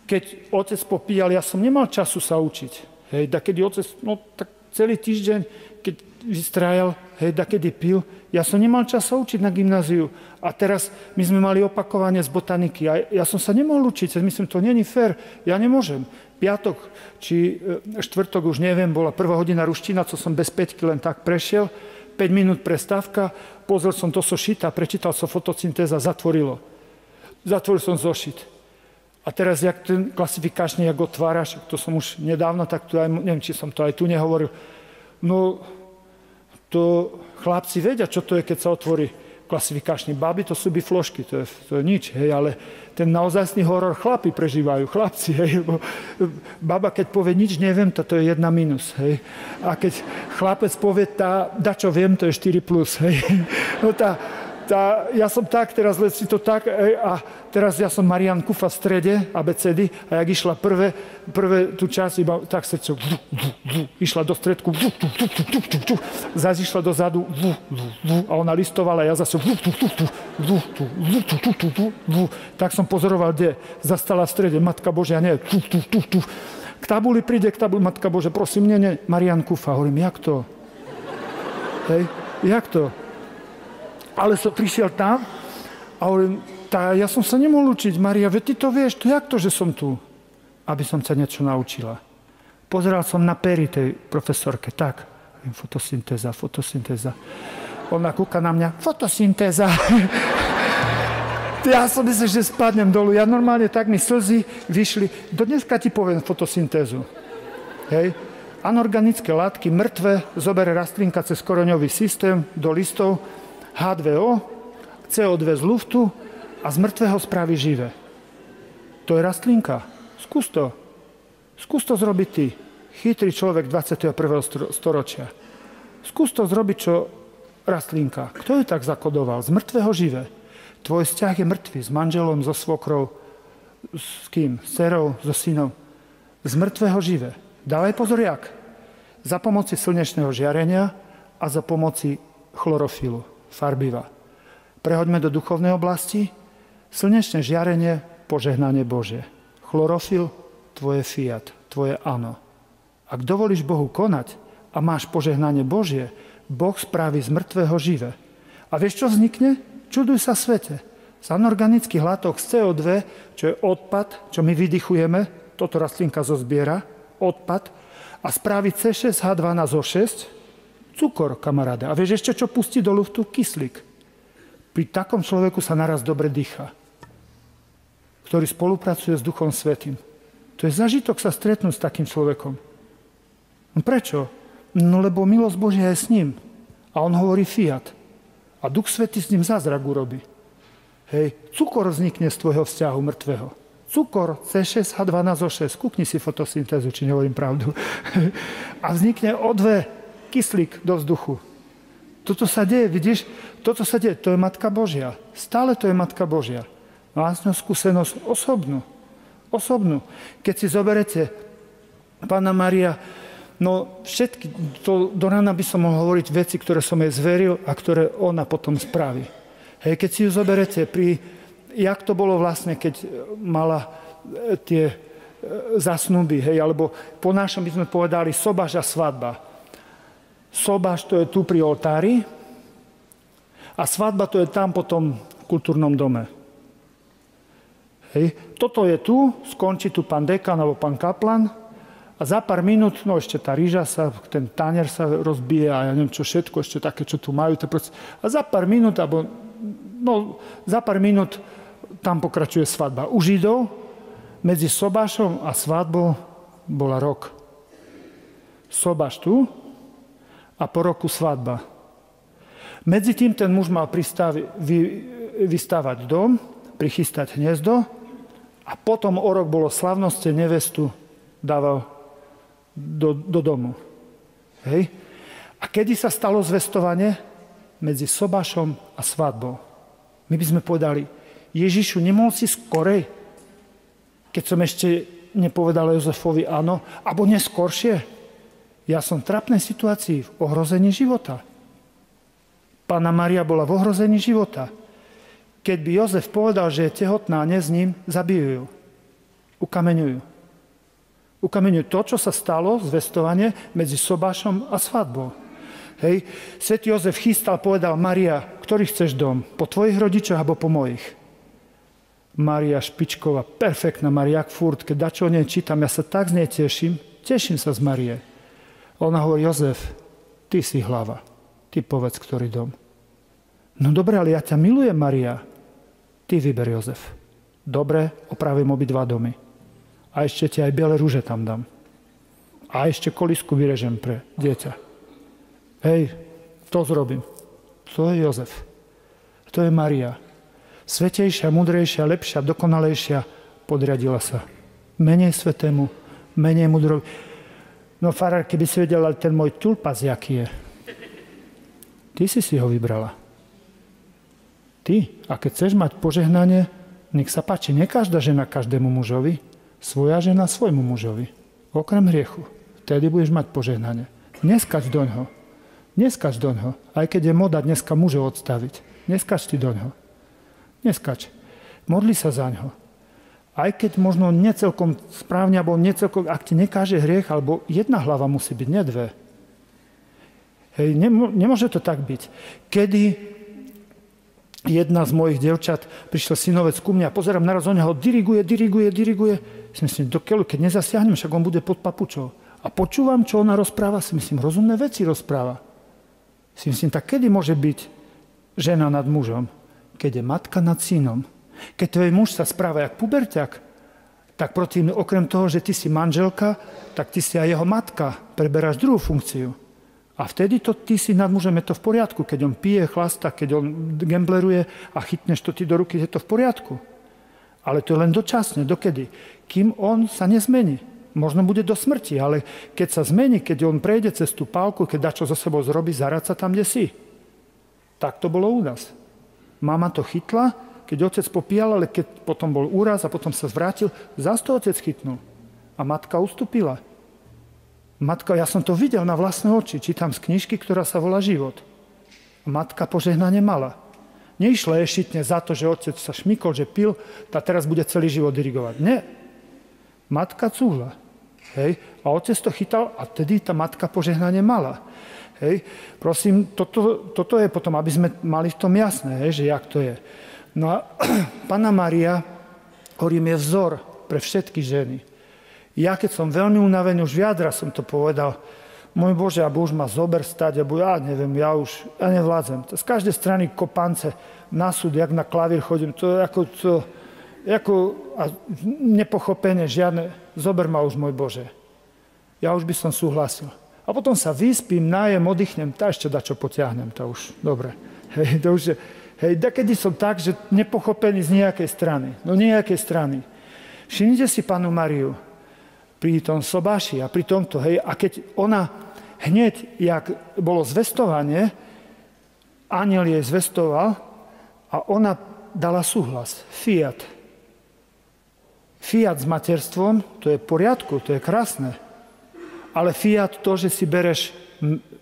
Keď otec popíjal, ja som nemal času sa učiť. Hej, dakedy otec, no tak celý týždeň, keď vystrajal, hej, dakedy pil, ja som nemal čas sa učiť na gymnáziu. A teraz my sme mali opakovanie z botaniky. A ja som sa nemohol učiť. Myslím, to není fér. Ja nemôžem. Piatok či štvrtok, už neviem, bola 1. hodina ruština, co som bez 5 len tak prešiel. 5 minút prestávka, pozrel som do sošita, prečítal som fotosyntéza, zatvoril som zošit. A teraz, jak ten klasifikačný, jak otváraš, to som už nedávno, tak tu aj, neviem, či som to aj tu nehovoril, no to chlapci vedia, čo to je, keď sa otvorí klasifikačný. Baby, to sú biflošky, to je nič, hej, ale ten naozajstný horor chlapi prežívajú, chlapci, hej, lebo baba, keď povie nič neviem, to je 1 minus, hej. A keď chlapec povie čo viem, to je 4 plus, hej. No ja som tak, teraz si to tak, a teraz ja som Marián Kufa v strede, abecedy, a jak išla prvé tú časť, iba tak srdce, išla do stredku, zase išla dozadu, a ona listovala, ja zase, tak som pozoroval, kde zastala v strede, Matka Božia, nie, k tabuli príde, Matka Božia, prosím, nie, Marián Kufa, hovorím, jak to? Hej, jak to? Ale som prišiel tam a hovorím, ja som sa nemohol učiť, Maria, veď ty to vieš, to jak to, že som tu? aby som ťa niečo naučila. Pozeral som na pery tej profesorke, tak, fotosyntéza. Ona kúka na mňa, fotosyntéza. Ja som myslel, že spadnem dolu. Ja normálne tak mi slzy vyšli. Do dneska ti poviem fotosyntézu. Hej. Anorganické látky, mŕtve, zobere rastlinka cez koreňový systém do listov, H2O, CO2 z luftu a z mŕtvého spraví živé. To je rastlinka. Skús to. Skús to zrobiť ty. Chytrý človek 21. storočia. Skús to zrobiť, čo rastlinka. Kto ju tak zakodoval? Z mŕtvého živé. Tvoj vzťah je mŕtvý s manželom, so svokrou, s kým? S dcerou, so synom. Z mŕtvého živé. Dávaj pozor, jak? Za pomoci slnečného žiarenia a za pomoci chlorofilu, farbiva. Prehoďme do duchovnej oblasti. Slnečné žiarenie, požehnanie Božie. Chlorofil, tvoje fiat, tvoje áno. Ak dovolíš Bohu konať a máš požehnanie Božie, Boh spraví z mŕtvého živé. A vieš, čo vznikne? Čuduj sa svete. Z anorganických látok z CO2, čo je odpad, čo my vydychujeme, toto rastlinka zozbiera, odpad, a spraví C6H12O6, cukor, kamaráde. A vieš ešte, čo pustí do luftu? Kyslík. Pri takom človeku sa naraz dobre dýcha, ktorý spolupracuje s Duchom Svätým. To je zažitok sa stretnúť s takým človekom. No prečo? No lebo milosť Božia je s ním. A on hovorí fiat. A Duch Svätý s ním zázrak urobí. Hej, cukor vznikne z tvojho vzťahu mŕtvého. Cukor C6H12O6. Kúkni si fotosyntézu, či nehovorím pravdu. A vznikne O2, kyslík do vzduchu. Toto sa deje, vidíš? Toto sa deje. To je Matka Božia. Stále to je Matka Božia. Má s ňou skúsenosť osobnú. Keď si zoberete Panna Mária, no všetky, to do rána by som mohol hovoriť veci, ktoré som jej zveril a ktoré ona potom spraví. Hej, keď si ju zoberete jak to bolo vlastne, keď mala tie zasnuby, hej, alebo po našom by sme povedali sobáš a svadba. Sobáš to je tu pri oltári a svadba to je tam potom v kultúrnom dome. Hej. Toto je tu, skončí tu pán dekan alebo pán kaplan a za pár minút, no ešte tá rýža sa, ten tanier sa rozbije a ja neviem čo všetko, ešte také, čo tu majú. A za pár minút, tam pokračuje svadba. U Židov medzi sobášom a svadbou bola rok. Sobáš tu a po roku svadba. Medzi tým ten muž mal vystavať dom, prichystať hniezdo a potom o rok bolo slavnosť, nevestu dával do domu. Hej? A kedy sa stalo zvestovanie? Medzi sobášom a svadbou. My by sme povedali, Ježišu, nemohol si skorej, keď som ešte nepovedal Jozefovi áno, alebo neskoršie. Ja som v trapnej situácii, v ohrození života. Panna Mária bola v ohrození života. Keď by Jozef povedal, že je tehotná a nie s ním, zabijú ju. Ukameňujú. Ukameňujú to, čo sa stalo, zvestovanie medzi sobášom a svadbou. Hej. Svätý Jozef chystal, povedal, Mária, ktorý chceš dom? Po tvojich rodičoch alebo po mojich? Mária Špičková, perfektná Mária, jak furt, keď dačo o nej čítam, ja sa tak z nej teším sa z Márie. Ona hovorí, Jozef, ty si hlava, ty povedz, ktorý dom. No dobre, ale ja ťa milujem, Mária. Ty vyber, Jozef. Dobre, opravím obidva domy. A ešte ti aj biele rúže tam dám. A ešte kolísku vyrežem pre dieťa. Hej, to zrobím. To je Jozef. To je Mária. Svetejšia, múdrejšia, lepšia, dokonalejšia podriadila sa. Menej svetému, menej múdrovi. No farár, keby si vedel, ale ten môj tulpas, jaký je. Ty si ho vybrala. Ty, a keď chceš mať požehnanie, nech sa páči, ne každá žena každému mužovi, svoja žena svojmu mužovi. Okrem hriechu. Vtedy budeš mať požehnanie. Neskač doňho. Neskač doňho. Aj keď je moda dneska mužov odstaviť. Neskač ty doňho. Neskač. Modli sa za ňo. Aj keď možno necelkom správne, alebo necelkom, ak ti nekáže hriech, alebo jedna hlava musí byť, nie dve. Hej, nemôže to tak byť. Kedy jedna z mojich dievčat, prišiel synovec ku mne a pozerám naraz o neho, diriguje, Si myslím, do keľu, keď nezasiahnem, však on bude pod papučou. A počúvam, čo ona rozpráva, si myslím, rozumné veci rozpráva. Si myslím, tak kedy môže byť žena nad mužom? Keď je matka nad synom. Keď tvoj muž sa správa jak puberťak, tak proti, okrem toho, že ty si manželka, tak ty si aj jeho matka. Preberáš druhú funkciu. A vtedy to ty si nad mužom, je to v poriadku. Keď on pije, chlasta, keď on gambleruje a chytneš to ty do ruky, je to v poriadku. Ale to je len dočasne. Dokedy? Kým on sa nezmení. Možno bude do smrti, ale keď sa zmení, keď on prejde cez tú pálku, keď dačo so sebou zrobí, zarať sa tam, kde si. Tak to bolo u nás. Mama to chytla, keď otec popíjal, ale keď potom bol úraz a potom sa zvrátil, zás to otec chytnul. A matka ustúpila. Matka, ja som to videl na vlastné oči, čítam z knižky, ktorá sa volá Život. A matka požehnanie mala. Neišla ješitne za to, že otec sa šmykol, že pil, a teraz bude celý život dirigovať. Nie. Matka cúhla. Hej. A otec to chytal a tedy tá matka požehnanie mala. Hej. Prosím, toto je potom, aby sme mali v tom jasné, hej, že jak to je. No a Panna Mária, hovorím, je vzor pre všetky ženy. Ja, keď som veľmi unavený, už viacra som to povedal, môj Bože, alebo už ma zober stať, alebo ja neviem, ja nevládzem. Z každej strany kopance na súd, jak na klavír chodím, to je ako nepochopenie žiadne. Zober ma už, môj Bože. Ja už by som súhlasil. A potom sa vyspím, nájem, oddychnem, tá ešte dačo potiahnem, to už, dobre. Hej, to už je, kedy som tak, že nepochopený z nejakej strany. No nejakej strany. Všimnite si Pannu Máriu pri tom sobáši a pri tomto, hej, a keď ona hneď, jak bolo zvestovanie, anjel jej zvestoval a ona dala súhlas. Fiat. Fiat s materstvom, to je v poriadku, to je krásne. Ale fiat to, že si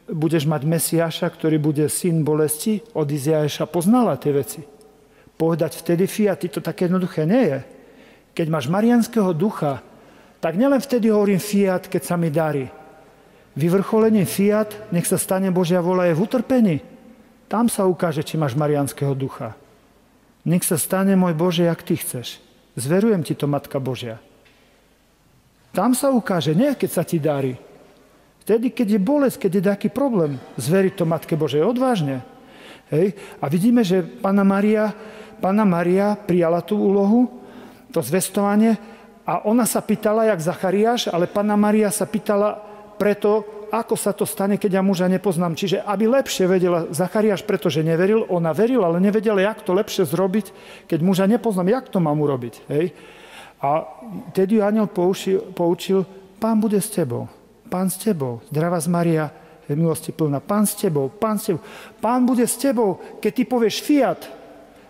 budeš mať Mesiáša, ktorý bude syn bolesti, od Izajaša poznala tie veci. Povedať vtedy fiat, to také jednoduché nie je. Keď máš mariánskeho ducha, tak nielen vtedy hovorím fiat, keď sa mi darí. Vyvrcholenie fiat, nech sa stane Božia vôľa, je v utrpení. Tam sa ukáže, či máš mariánskeho ducha. Nech sa stane, môj Bože, jak ty chceš. Zverujem ti to, Matka Božia. Tam sa ukáže, nie keď sa ti darí. Vtedy, keď je bolesť, keď je taký problém, zveriť to Matke Božej odvážne. Hej? A vidíme, že Panna Mária prijala tú úlohu, to zvestovanie, a ona sa pýtala, jak Zachariáš, ale Panna Mária sa pýtala preto, ako sa to stane, keď ja muža nepoznám. Čiže aby lepšie vedela Zachariáš, pretože neveril, ona verila, ale nevedela, jak to lepšie zrobiť, keď muža nepoznám, jak to mám urobiť. Hej? A tedy anjel poučil, Pán bude s tebou. Pán s tebou. Zdravá z Mária, je milosti plná. Pán s tebou, Pán s tebou. Pán bude s tebou, keď ty povieš fiat.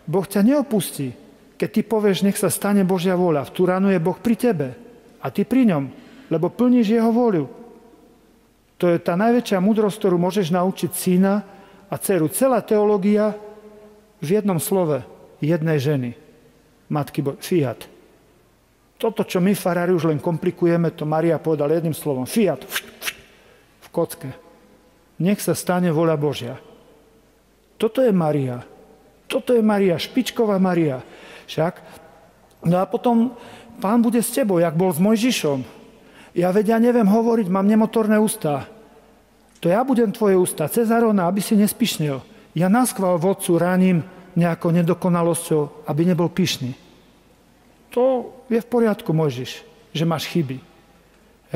Boh ťa neopustí. Keď ty povieš, nech sa stane Božia vôľa. V tú ránu je Boh pri tebe. A ty pri ňom. Lebo plníš jeho vôľu. To je tá najväčšia múdrosť, ktorú môžeš naučiť syna a dceru. Celá teológia v jednom slove. Jednej ženy. Matky fiat. Toto, čo my farári už len komplikujeme, to Mária povedala jedným slovom. Fiat. V kocke. Nech sa stane vôľa Božia. Toto je Mária. Toto je Mária, špičková Mária. Však. No a potom Pán bude s tebou, jak bol s Mojžišom. Ja neviem hovoriť, mám nemotorné ústa. To ja budem tvoje ústa. Cezarona, aby si nespišnil. Ja naschvál vodcu ránim nejakou nedokonalosťou, aby nebol pyšný. To je v poriadku, Mojžiš, že máš chyby.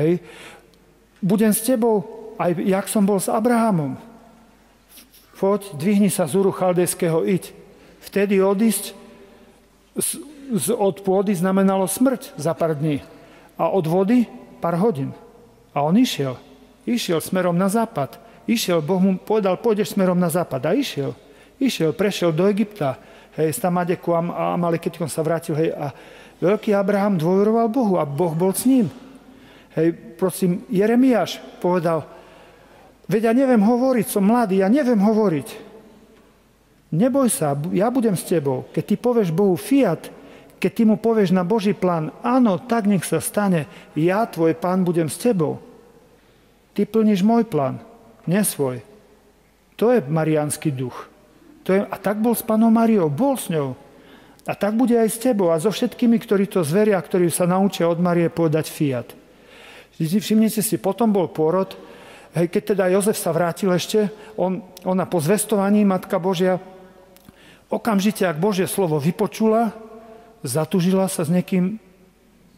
Hej. Budem s tebou, aj jak som bol s Abrahamom. Poď, dvihni sa z Úru Chaldejského, iď. Vtedy odísť od pôdy znamenalo smrť za pár dní. A od vody pár hodín. A on išiel. Išiel smerom na západ. Išiel, Boh mu povedal, pôjdeš smerom na západ. A išiel. Išiel, prešiel do Egypta. Hej, z Tamadeku a Amalekitikom sa vrátil. Hej, a veľký Abraham dôveroval Bohu a Boh bol s ním. Hej, prosím, Jeremiáš povedal, veď ja neviem hovoriť, som mladý, ja neviem hovoriť. Neboj sa, ja budem s tebou. Keď ty povieš Bohu fiat, keď ty mu povieš na Boží plán, áno, tak nech sa stane, ja, tvoj Pán, budem s tebou. Ty plníš môj plán, nie svoj. To je mariánsky duch. A tak bol s Pannou Máriou, bol s ňou. A tak bude aj s tebou a so všetkými, ktorí to zveria, ktorí sa naučia od Márie povedať fiat. Všimnite si, potom bol pôrod, keď teda Jozef sa vrátil ešte, ona po zvestovaní, Matka Božia, okamžite, ak Božie slovo vypočula, zatúžila sa s niekým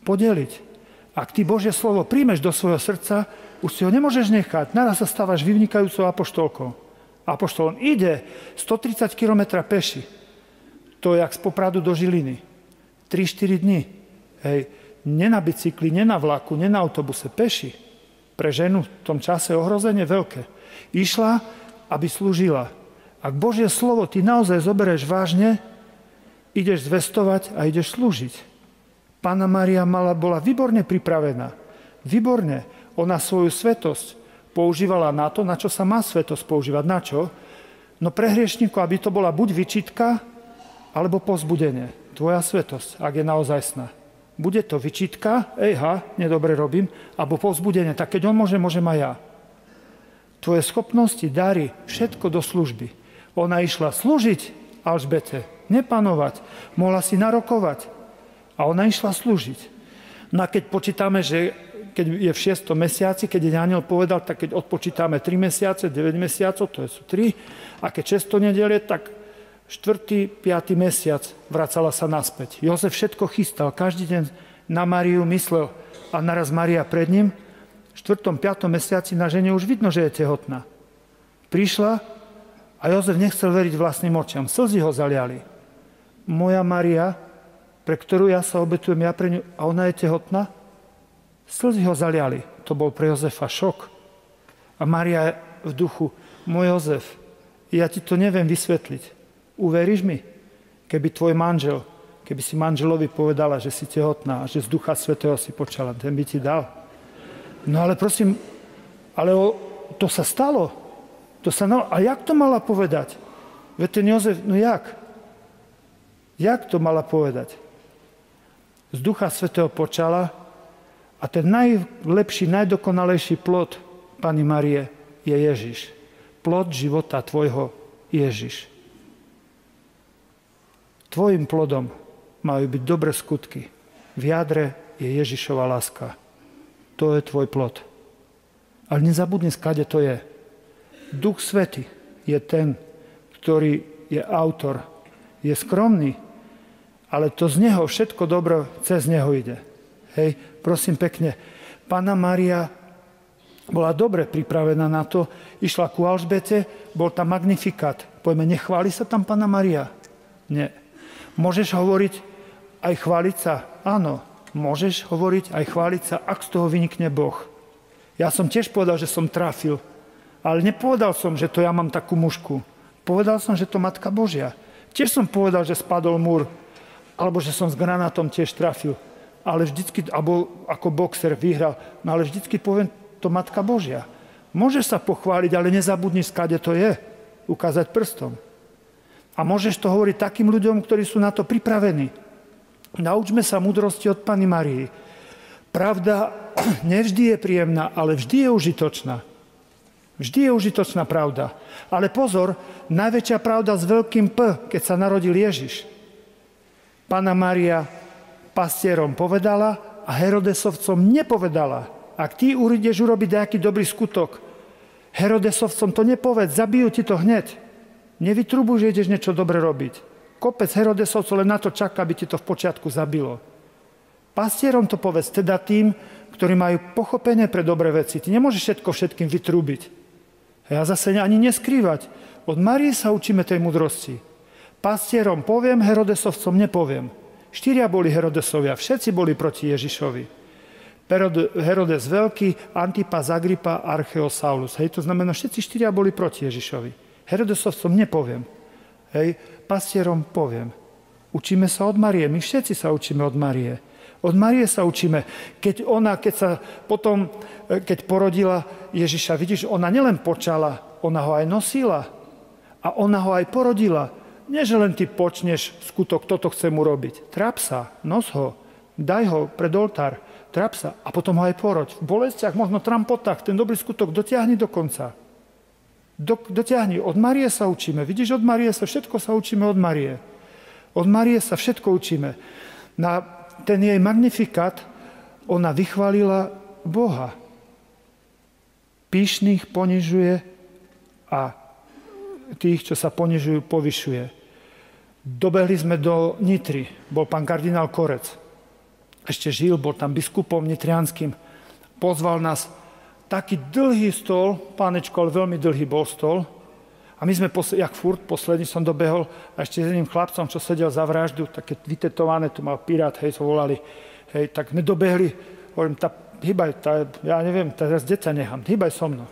podeliť. Ak ty Božie slovo príjmeš do svojho srdca, už si ho nemôžeš nechať. Naraz sa stávaš vynikajúcou apoštolkou. Apoštolom ide 130 km peši. To je jak z Popradu do Žiliny. 3-4 dní. Hej. Nie na bicykli, nie na vlaku, nie na autobuse, peši. Pre ženu v tom čase ohrozenie veľké. Išla, aby slúžila. Ak Božie slovo ty naozaj zoberieš vážne, ideš zvestovať a ideš slúžiť. Panna Mária bola výborne pripravená. Výborne. Ona svoju svetosť používala na to, na čo sa má svetosť používať. Na čo? No pre hriešníkov, aby to bola buď vyčitka, alebo povzbudenie. Tvoja svetosť, ak je naozajstná. Bude to vyčitka, nedobre robím, alebo povzbudenie. Tak keď on môže, môžem aj ja. Tvoje schopnosti, dary, všetko do služby. Ona išla slúžiť Alžbete, nepanovať. Mohla si narokovať. A ona išla slúžiť. No a keď počítame, že keď je v 6. mesiaci, keď je aniel povedal, tak keď odpočítame 3 mesiace, 9 mesiacov, to sú 3, a keď 6. nedelie, tak 4., 5. mesiac vracala sa naspäť. Jozef všetko chystal, každý deň na Máriu myslel a naraz Mária pred ním. V 4., 5. mesiaci na žene už vidno, že je tehotná. Prišla a Jozef nechcel veriť vlastným očiam. Slzy ho zaliali. Moja Mária, pre ktorú ja sa obetujem, ja pre ňu, a ona je tehotná? Slzy ho zaliali. To bol pre Jozefa šok. A Mária v duchu, môj Jozef, ja ti to neviem vysvetliť. Uveríš mi? Keby tvoj manžel, keby si manželovi povedala, že si tehotná a že z Ducha Svätého si počala, ten by ti dal. No ale prosím, to sa stalo. A jak to mala povedať? Veď ten Jozef, no jak? Jak to mala povedať? Z Ducha Svätého počala a ten najlepší, najdokonalejší plod Panny Márie je Ježiš. Plod života tvojho Ježiš. Tvojim plodom majú byť dobré skutky. V jadre je Ježišova láska. To je tvoj plod. Ale nezabudni, skade to je. Duch Svätý je ten, ktorý je autor. Je skromný, ale to z neho, všetko dobro cez neho ide. Hej, prosím pekne. Panna Mária bola dobre pripravená na to. Išla ku Alžbete, bol tam magnifikát. Poďme, nechváli sa tam Panna Mária? Nie. Môžeš hovoriť aj chváliť sa? Áno, môžeš hovoriť aj chváliť sa, ak z toho vynikne Boh. Ja som tiež povedal, že som trafil, ale nepovedal som, že to ja mám takú mužku. Povedal som, že to Matka Božia. Tiež som povedal, že spadol múr, alebo že som s granátom tiež trafil. Ale vždycky, alebo ako boxer vyhral, no ale vždycky poviem, to Matka Božia. Môžeš sa pochváliť, ale nezabudni, skade to je. Ukázať prstom. A môžeš to hovoriť takým ľuďom, ktorí sú na to pripravení. Naučme sa múdrosti od Panny Márii. Pravda nevždy je príjemná, ale vždy je užitočná. Vždy je užitočná pravda. Ale pozor, najväčšia pravda s veľkým P, keď sa narodil Ježiš. Panna Mária pastierom povedala a Herodesovcom nepovedala. Ak ty ideš urobiť nejaký dobrý skutok, Herodesovcom to nepovedz, zabijú ti to hneď. Nevytrubuj, že ideš niečo dobre robiť. Kopec Herodesovcov len na to čaká, aby ti to v počiatku zabilo. Pastierom to povedz, teda tým, ktorí majú pochopenie pre dobré veci. Ty nemôžeš všetko všetkým vytrúbiť. A zase ani neskrývať. Od Márie sa učíme tej múdrosti. Pastierom poviem, Herodesovcom nepoviem. 4 boli Herodesovia, všetci boli proti Ježišovi. Herodes Veľký, Antipas, Agrippa, Archeos, Saulus. Hej, to znamená, všetci 4 boli proti Ježišovi. Herodesovcom nepoviem. Hej, pastierom poviem. Učíme sa od Márie, my všetci sa učíme od Márie. Od Márie sa učíme. Keď porodila Ježiša, vidíš, ona nielen počala, ona ho aj nosila. A ona ho aj porodila. Nie, že len ty počneš skutok, toto chcem urobiť. Tráp sa, nos ho, daj ho pred oltár, tráp sa a potom ho aj poroď. V bolestiach, možno trampotách, ten dobrý skutok dotiahni do konca. Dotiahni. Od Márie sa učíme. Vidíš, od Márie sa, všetko sa učíme od Márie. Od Márie sa všetko učíme. Na ten jej magnifikát ona vychválila Boha. Pyšných ponižuje a tých, čo sa ponižujú, povyšuje. Dobehli sme do Nitry. Bol pán kardinál Korec. Ešte žil, bol tam biskupom nitrianským. Pozval nás taký dlhý stôl, pánečko, ale veľmi dlhý bol stôl. A my sme, jak furt, posledný som dobehol a ešte s jedným chlapcom, čo sedel za vraždu, také vytetované, tu mal pirát, hej, to volali. Hej, tak sme dobehli, hovorím, ja neviem, teraz deťa nechám, hýbaj so mnou.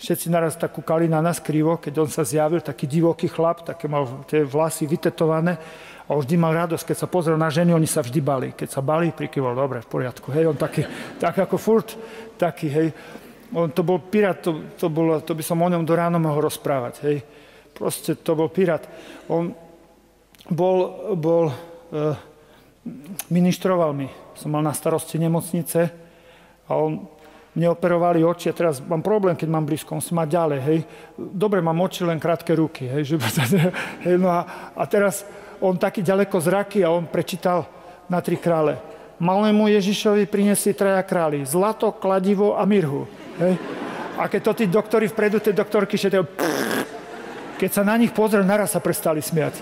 Všetci naraz tak kúkali na nás krivo, keď on sa zjavil, taký divoký chlap, také mal tie vlasy vytetované a vždy mal radosť, keď sa pozrel na ženy, oni sa vždy bali. Keď sa bali, prikyvol, dobre, v poriadku, hej, on taký, tak ako furt, taký, hej. On to bol pirát, to by som o ňom do ráno mohol rozprávať, hej. Proste to bol pirát. On ministroval mi. Som mal na starosti nemocnice a mne operovali oči a teraz mám problém, keď mám blízko, on si má ďalej, hej. Dobre, mám oči, len krátke ruky, hej. Hej, no a teraz on taký ďaleko zraky a on prečítal na 3 krále. Malému Ježišovi priniesli 3 králi, zlato, kladivo a mirhu. Hej. A keď to tí doktori vpredu, tie doktorky šetia, keď sa na nich pozrel, naraz sa prestali smiať.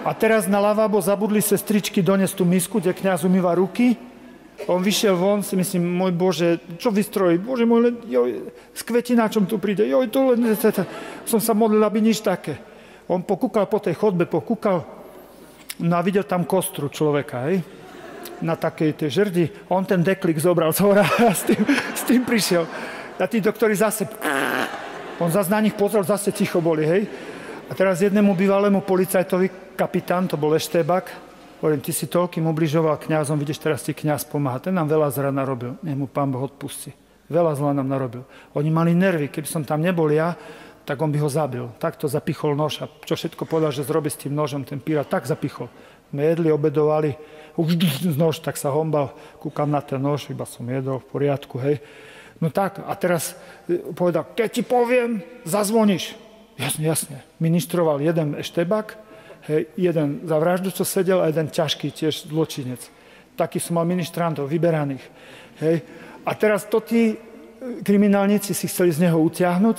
A teraz na lavabo zabudli sestričky doniesť tú misku, kde kňaz umýva ruky. On vyšiel von, si myslím, môj Bože, čo vystrojí? Bože môj, s kvetináčom tu príde. Som sa modlil, aby nič také. On pokúkal po tej chodbe, no a videl tam kostru človeka, hej? Na takej tej žrdi. On ten deklik zobral z hora a s tým prišiel. A tí doktori zase... On zase na nich pozrel, zase ticho boli, hej. A teraz jednému bývalému policajtovi, kapitán, to bol Eštebak, hovorím, ty si toľkým ubližoval kňazom, vidíš, teraz ti kňaz pomáha. Ten nám veľa zla narobil, nech mu pán Boh odpustí. Veľa zla nám narobil. Oni mali nervy, keby som tam nebol ja, tak on by ho zabil. Takto zapichol nož a čo všetko povedal, že zrobí s tým nožom ten pirát, tak zapichol. My jedli, obedovali, nož, tak sa hombal, kúkam na ten nož, iba som jedol v poriadku, hej. No tak, a teraz povedal, keď ti poviem, zazvoníš. Jasne. Ministroval jeden Eštebak, hej, jeden za vraždu, čo sedel, a jeden ťažký tiež zločinec. Taký som mal ministrantov, vyberaných. Hej. A teraz to tí kriminálnici si chceli z neho utiahnuť,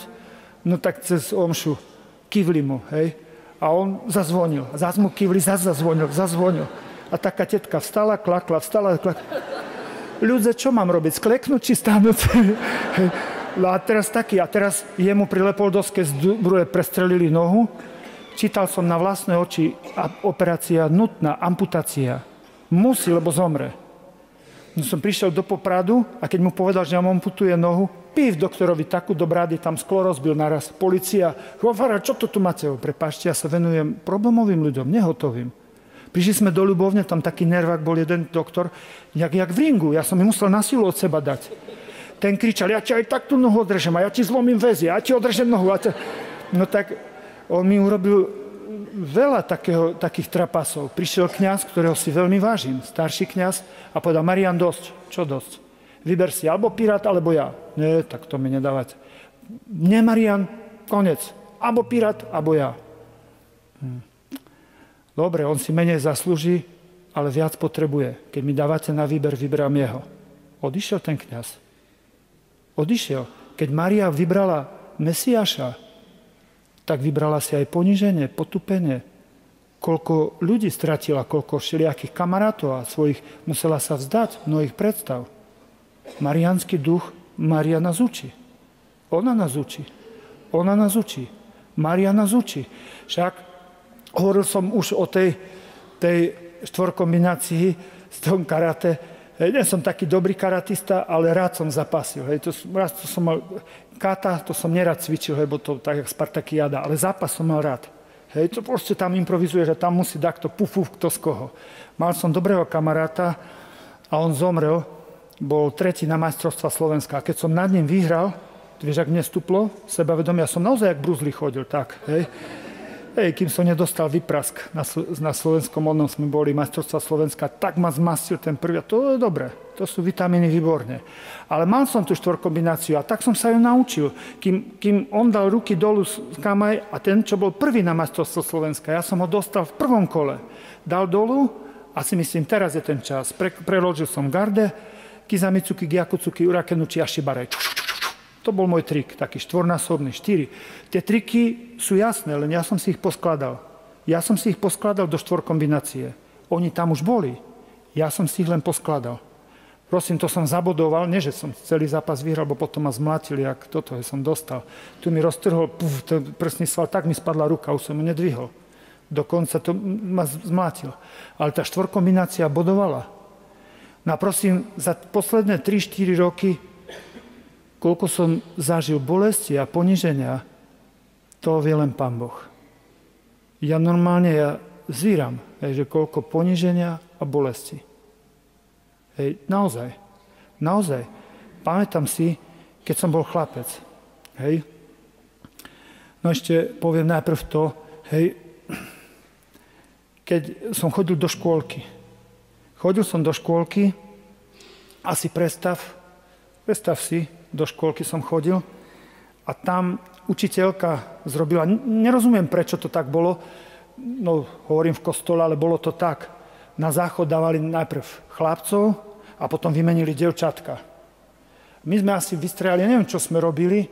no tak cez omšu kývli mu, hej. A on zazvonil. Zas mu kývli, zazvonil. A taká tetka vstala, klakla. Ľudia, čo mám robiť? Skleknúť či stánuť? A teraz jemu pri Leopoldovskej zbruje prestrelili nohu. Čítal som na vlastné oči operácia nutná, amputácia. Musí, lebo zomre. No som prišiel do Popradu a keď mu povedal, že mu amputuje nohu, pív doktorovi takú do brady, tam sklo rozbil naraz. Polícia, čo to tu máte? Prepáčte, ja sa venujem problémovým ľuďom, nehotovým. Prišli sme do Ľubovne, tam taký nervák bol jeden doktor, jak v ringu. Ja som mi musel na silu od seba dať. Ten kričal, ja ti aj tak tú nohu održem, a ja ti zlomím väzy, ja ti održem nohu. No tak on mi urobil veľa takých trapasov. Prišiel kňaz, ktorého si veľmi vážim, starší kňaz, a povedal, Marián, dosť. Čo dosť? Vyber si, alebo pirát, alebo ja. Nie, tak to mi nedávať. Nie, Marián, konec. Alebo pirát, alebo ja. Dobre, on si menej zaslúži, ale viac potrebuje. Keď mi dávate na výber, vyberám jeho. Odišiel ten kňaz. Odišiel. Keď Mária vybrala Mesiáša, tak vybrala si aj poníženie, potupenie. Koľko ľudí stratila, koľko všelijakých kamarátov a svojich musela sa vzdať, mnohých predstav. Mariánsky duch Mária nás učí. Ona nás učí. Mária nás učí. Však hovoril som už o tej štvorkombinácii s tom karate. Nie som taký dobrý karatista, ale rád som zapasil. Raz to som mal kata, to som nerad cvičil, lebo to tak jak Spartakiáda, ale zápas som mal rád. To proste tam improvizuje, že tam musí dať to kto z koho. Mal som dobrého kamaráta a on zomrel, bol 3. na majstrovstva Slovenska. A keď som nad ním vyhral, vieš, ak mne stúplo sebavedomie, ja som naozaj jak Bruce Lee chodil, tak, hej. Kým som nedostal vyprask na slovenskom modnom sme boli, majstrovstvá Slovenska, tak ma zmastil ten prvý. A to je dobré, to sú vitamíny výborne. Ale mal som tú štvorkombináciu a tak som sa ju naučil. Kým on dal ruky dolu z kamaj a ten, čo bol prvý na majstrovstvo Slovenska, ja som ho dostal v prvom kole. Dal dolu a si myslím, teraz je ten čas. Preložil som garde, Kizamitsuki, Gyakutsuki, Urakenuchi a Shibare. To bol môj trik, taký štvornásobný, 4. Tie triky sú jasné, len ja som si ich poskladal. Ja som si ich poskladal do štvorkombinácie. Oni tam už boli. Ja som si ich len poskladal. Prosím, to som zabodoval, nie že som celý zápas vyhral, bo potom ma zmlátili, jak toto som dostal. Tu mi roztrhol prsný sval, tak mi spadla ruka, už som ju nedvihol. Dokonca to ma zmlátil. Ale tá štvorkombinácia bodovala. No a prosím, za posledné 3-4 roky koľko som zažil bolesti a poniženia, to vie len Pán Boh. Ja normálne zvíram, že koľko poniženia a bolesti. Naozaj. Pamätám si, keď som bol chlapec. No ešte poviem najprv to, keď som chodil do škôlky. Chodil som do škôlky, asi predstav si, do škôlky som chodil a tam učiteľka zrobila, nerozumiem, prečo to tak bolo, no hovorím v kostole, ale bolo to tak. Na záchod dávali najprv chlapcov a potom vymenili dievčatka. My sme asi vystrelali, neviem, čo sme robili,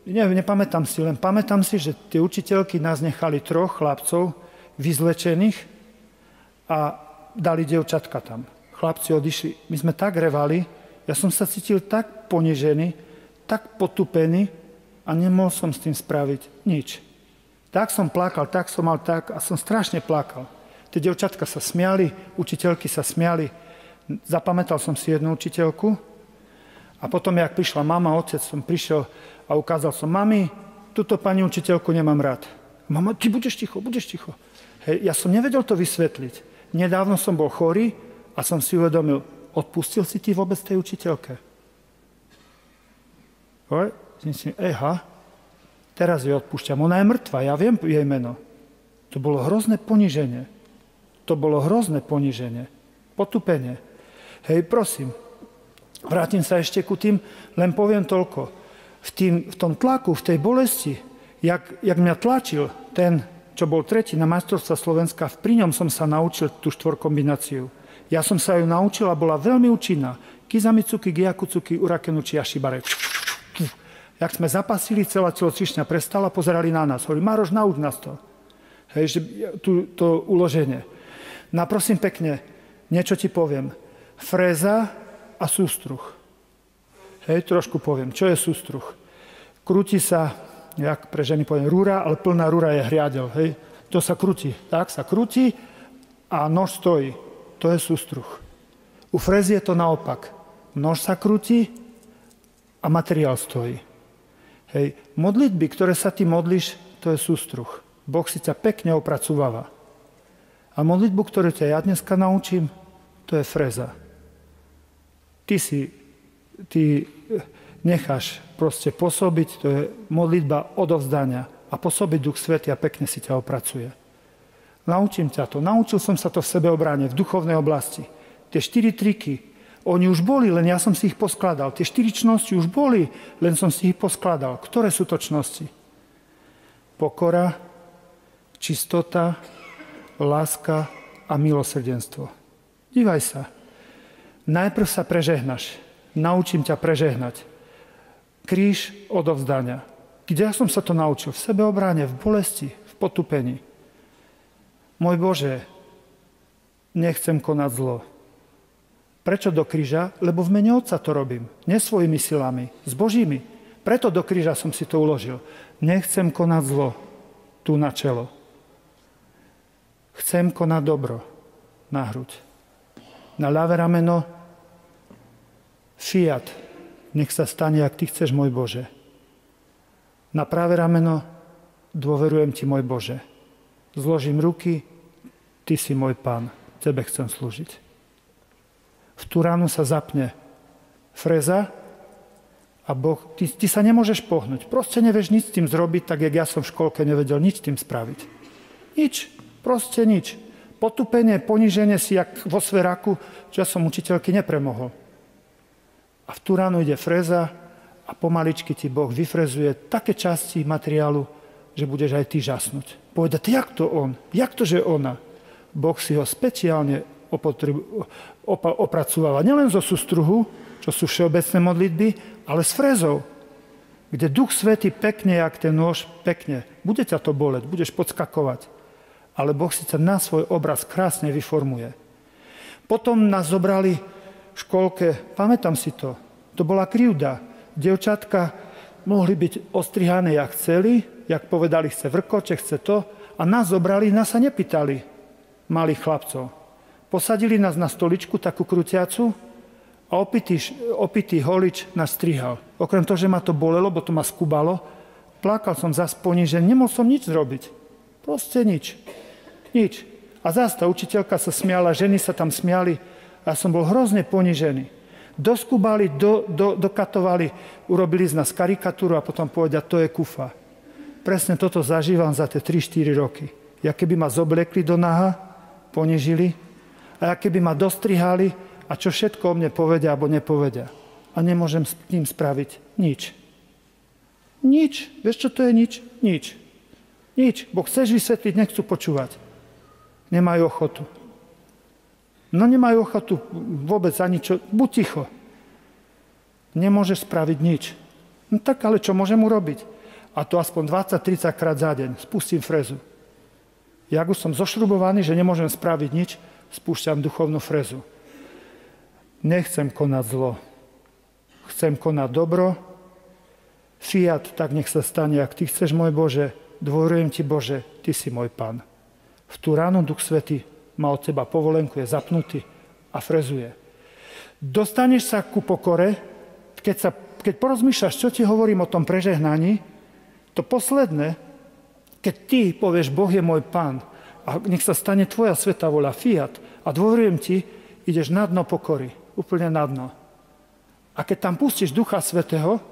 nepamätám si, len pamätám si, že tie učiteľky nás nechali 3 chlapcov vyzlečených a dali dievčatka tam. Chlapci odišli, my sme tak revali, ja som sa cítil tak ponižený, tak potupený a nemohol som s tým spraviť nič. Tak som plakal, tak som mal tak a som strašne plakal. Tie dievčatka sa smiali, učiteľky sa smiali. Zapamätal som si jednu učiteľku a potom, jak prišla mama, otec, som prišiel a ukázal som, mami, túto pani učiteľku nemám rád. Mama, ty budeš ticho. Ja som nevedel to vysvetliť. Nedávno som bol chorý a som si uvedomil, odpustil si ty vôbec tej učiteľke? Teraz ju odpúšťam. Ona je mŕtva, ja viem jej meno. To bolo hrozné poníženie. Potupenie. Prosím, vrátim sa ešte ku tým, len poviem toľko. V tom tlaku, v tej bolesti, jak mňa tlačil ten, čo bol tretí na majstrovstvá Slovenska, pri ňom som sa naučil tú štvorkombináciu. Ja som sa ju naučil a bola veľmi účinná. Kizamitsuki, Gyakutsuki, Urakenuchi a Shibare. Jak sme zapasili, celá telocvičňa prestala, pozerali na nás. Hovorí, Maroš, nauč nás to. To uloženie. No prosím pekne, niečo ti poviem. Fréza a sústruh. Trošku poviem. Čo je sústruh? Krúti sa, jak pre ženy poviem, rúra, ale plná rúra je hriadel. To sa krúti. Tak sa krúti a nož stojí. To je sústruh. U frézy je to naopak. Nož sa krúti a materiál stojí. Modlitby, ktoré sa ty modlíš, to je sústruh. Boh si ťa pekne opracúvala. A modlitbu, ktorú ťa ja dneska naučím, to je fréza. Ty necháš proste pôsobiť, to je modlitba odovzdania a pôsobiť Duch Svätý a pekne si ťa opracuje. Naučím ťa to. Naučil som sa to v sebeobrane, v duchovnej oblasti. Tie 4 triky, oni už boli, len ja som si ich poskladal. Tie 4 čnosti už boli, len som si ich poskladal. Ktoré sú to čnosti? Pokora, čistota, láska a milosrdenstvo. Dívaj sa. Najprv sa prežehnaš. Naučím ťa prežehnať. Kríž odovzdania. Kde ja som sa to naučil? V sebeobrane, v bolesti, v potupení. Môj Bože, nechcem konať zlo. Prečo do kríža? Lebo v mene Otca to robím. Nie svojimi silami, s Božími. Preto do kríža som si to uložil. Nechcem konať zlo tu na čelo. Chcem konať dobro na hruď. Na ľavé rameno fiat. Nech sa stane, ak ty chceš, môj Bože. Na pravé rameno dôverujem ti, môj Bože. Zložím ruky, ty si môj Pán, tebe chcem slúžiť. V tú ránu sa zapne freza a Boh, ty sa nemôžeš pohnúť. Proste nevieš nič s tým zrobiť, tak jak ja som v školke nevedel nič s tým spraviť. Nič, proste nič. Potupenie, poníženie si, jak vo sveraku, čo ja som učiteľky nepremohol. A v tú ránu ide freza a pomaličky ti Boh vyfrezuje také časti materiálu, že budeš aj ty žasnúť. Povedať, jak to on? Jak to, že ona? Boh si ho speciálne opracováva. Nielen zo sústruhu, čo sú všeobecné modlitby, ale s frezou, kde Duch Svätý pekne, jak ten nôž, pekne. Bude ťa to boleť, budeš podskakovať. Ale Boh si na svoj obraz krásne vyformuje. Potom nás zobrali v škôlke, pamätám si to, to bola krivda. Dievčatka mohli byť ostrihané, jak chceli, jak povedali, chce vrkoče, chce to, a nás zobrali, nás sa nepýtali, malých chlapcov. Posadili nás na stoličku, takú krutiacu, a opitý holič nás strihal. Okrem toho, že ma to bolelo, bo to ma skúbalo, plakal som zas ponížený, nemohol som nič zrobiť. Proste nič. Nič. A zás tá učiteľka sa smiala, ženy sa tam smiali a ja som bol hrozne ponížený. Doskúbali, dokatovali, urobili z nás karikatúru a potom povedia, to je kufa. Presne toto zažívam za tie 3-4 roky. Ja keby ma zoblekli do naha, ponížili, a ja keby ma dostrihali, a čo všetko o mne povedia alebo nepovedia. A nemôžem s tým spraviť nič. Nič. Vieš, čo to je nič? Nič. Nič. Bo chceš vysvetliť, nechcú počúvať. Nemajú ochotu. No nemajú ochotu vôbec ani čo. Buď ticho. Nemôžeš spraviť nič. No tak, ale čo môžem urobiť? A to aspoň 20-30 krát za deň. Spustím frezu. Jak už som zošrubovaný, že nemôžem spraviť nič, spúšťam duchovnú frezu. Nechcem konať zlo. Chcem konať dobro. Fiat, tak nech sa stane, ak ty chceš, môj Bože. Dôverujem ti, Bože, ty si môj Pán. V tú ránu Duch Svätý má od teba povolenku, je zapnutý a frezuje. Dostaneš sa ku pokore, keď porozmýšľaš, čo ti hovorím o tom prežehnaní, to posledné, keď ty povieš, Boh je môj Pán a nech sa stane tvoja svätá voľa, fiat, a dôverujem ti, ideš na dno pokory. Úplne na dno. A keď tam pustíš Ducha Svätého,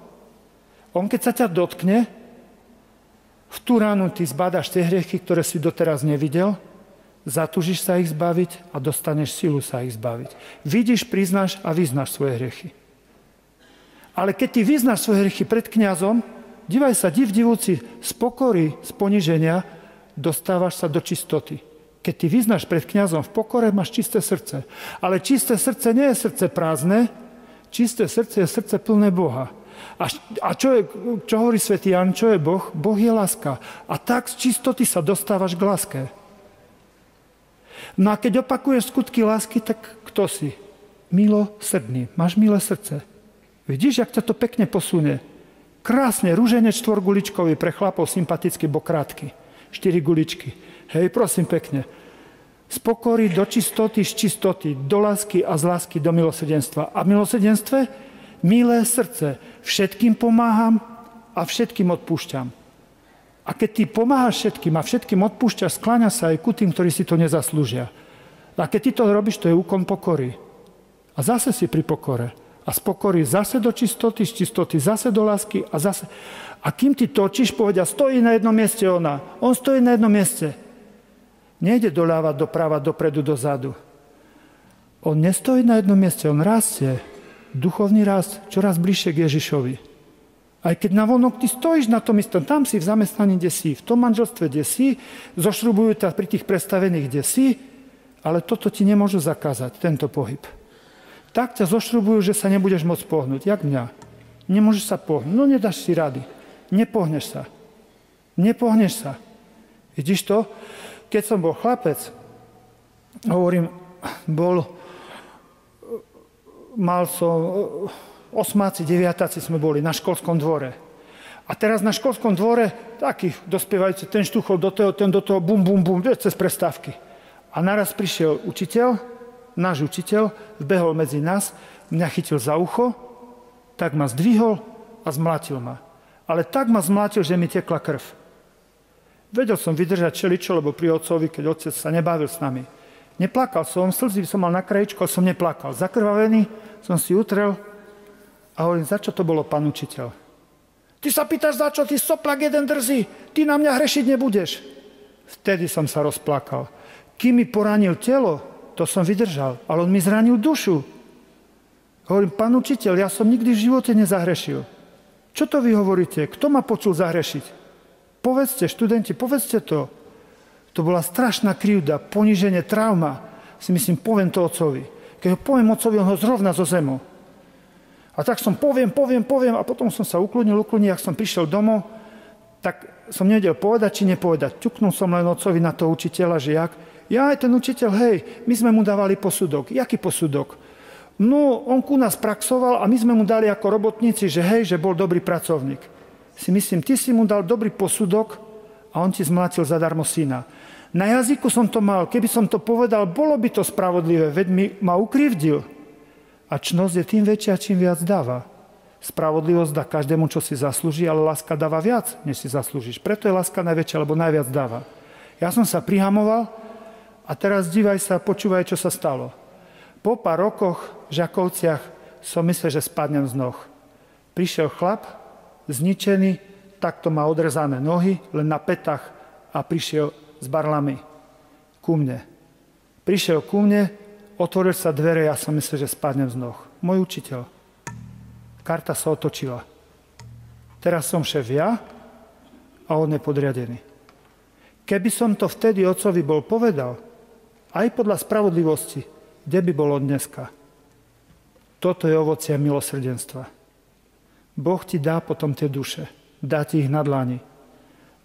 on keď sa ťa dotkne, v tú ránu ty zbadaš tie hriechy, ktoré si doteraz nevidel, zatúžiš sa ich zbaviť a dostaneš silu sa ich zbaviť. Vidíš, priznáš a vyznáš svoje hriechy. Ale keď ty vyznáš svoje hriechy pred kňazom, divaj sa, divúci, z pokory, z poníženia, dostávaš sa do čistoty. Keď ty vyznáš pred kňazom v pokore, máš čisté srdce. Ale čisté srdce nie je srdce prázdne, čisté srdce je srdce plné Boha. A čo hovorí svätý Ján, čo je Boh? Boh je láska. A tak z čistoty sa dostávaš k láske. No a keď opakuješ skutky lásky, tak kto si? Milosrdný. Máš milé srdce. Vidíš, jak ťa to pekne posunie. Krásne, ruženec 4-guličkový, pre chlapov sympatický, bo krátky. 4 guličky. Hej, prosím pekne. Z pokory do čistoty, z čistoty do lásky a z lásky do milosrdenstva. A v milosrdenstve milé srdce. Všetkým pomáham a všetkým odpúšťam. A keď ty pomáhaš všetkým a všetkým odpúšťaš, skláňa sa aj ku tým, ktorí si to nezaslúžia. A keď ty to robíš, to je úkon pokory. A zase si pri pokore. A z pokory zase do čistoty, z čistoty zase do lásky a zase. A kým ty točíš, povedia, stojí na jednom mieste ona. On stojí na jednom mieste. Nejde doľava, doprava, dopredu, dozadu. On nestojí na jednom mieste, on rastie. Duchovný rast čoraz bližšie k Ježišovi. Aj keď navonok ty stojíš na tom istom, tam si v zamestnaní, kde si, v tom manželstve, kde si, zošrubujú ťa pri tých predstavených, kde si, ale toto ti nemôžu zakázať, tento pohyb. Tak ťa zošrubujú, že sa nebudeš môcť pohnúť, jak mňa. Nemôžeš sa pohnúť, no nedáš si rady. Nepohneš sa. Nepohneš sa. Vidíš to? Keď som bol chlapec, hovorím, mal som, 8., 9. sme boli na školskom dvore. A teraz na školskom dvore, taký dospievajúci, ten štuchol do toho, ten do toho, bum, bum, bum, cez prestávky. A naraz prišiel učiteľ, náš učiteľ, vbehol medzi nás, mňa chytil za ucho, tak ma zdvihol a zmlátil ma. Ale tak ma zmlátil, že mi tekla krv. Vedel som vydržať čeličo, lebo pri otcovi, keď otec sa nebavil s nami. Neplakal som, slzy som mal na krajičku, ale som neplakal. Zakrvavený som si utrel a hovorím, za čo to bolo, pán učiteľ? Ty sa pýtaš, za čo? Ty soplak jeden drzý. Ty na mňa hrešiť nebudeš. Vtedy som sa rozplakal. Kým mi poranil telo, to som vydržal, ale on mi zranil dušu. Hovorím, pán učiteľ, ja som nikdy v živote nezahrešil. Čo to vy hovoríte? Kto ma počul zahrešiť? Povedzte, študenti, povedzte to. To bola strašná krivda, poníženie, trauma. Si myslím, poviem to otcovi. Keď ho poviem otcovi, on ho zrovna zo zemu. A tak som poviem a potom som sa ukludnil, ak som prišiel domov, tak som nevedel povedať, či nepovedať. Ťuknul som len otcovi na toho učiteľa, že jak. Ja aj ten učiteľ, hej, my sme mu dávali posudok. Jaký posudok? No, on ku nás praxoval a my sme mu dali ako robotníci, že hej, že bol dobrý pracovník. Si myslím, ty si mu dal dobrý posudok a on ti zmlátil zadarmo syna. Na jazyku som to mal, keby som to povedal, bolo by to spravodlivé, veď ma ukrivdil. A čnosť je tým väčšia, čím viac dáva. Spravodlivosť dá každému, čo si zaslúži, ale láska dáva viac, než si zaslúžiš. Preto je láska najväčšia, lebo najviac dáva. Ja som sa prihamoval a teraz dívaj sa, počúvaj, čo sa stalo. Po pár rokoch v Žakovciach som myslel, že spadnem z noh. Prišiel chlap, zničený, takto má odrezané nohy, len na petách a prišiel s barlami ku mne. Prišiel ku mne, otvoril sa dvere, ja som myslel, že spadnem z noh. Môj učiteľ. Karta sa otočila. Teraz som šéf ja a on je podriadený. Keby som to vtedy otcovi bol povedal, aj podľa spravodlivosti, kde by bolo dneska? Toto je ovocie milosrdenstva. Boh ti dá potom tie duše, dá ti ich na dlani.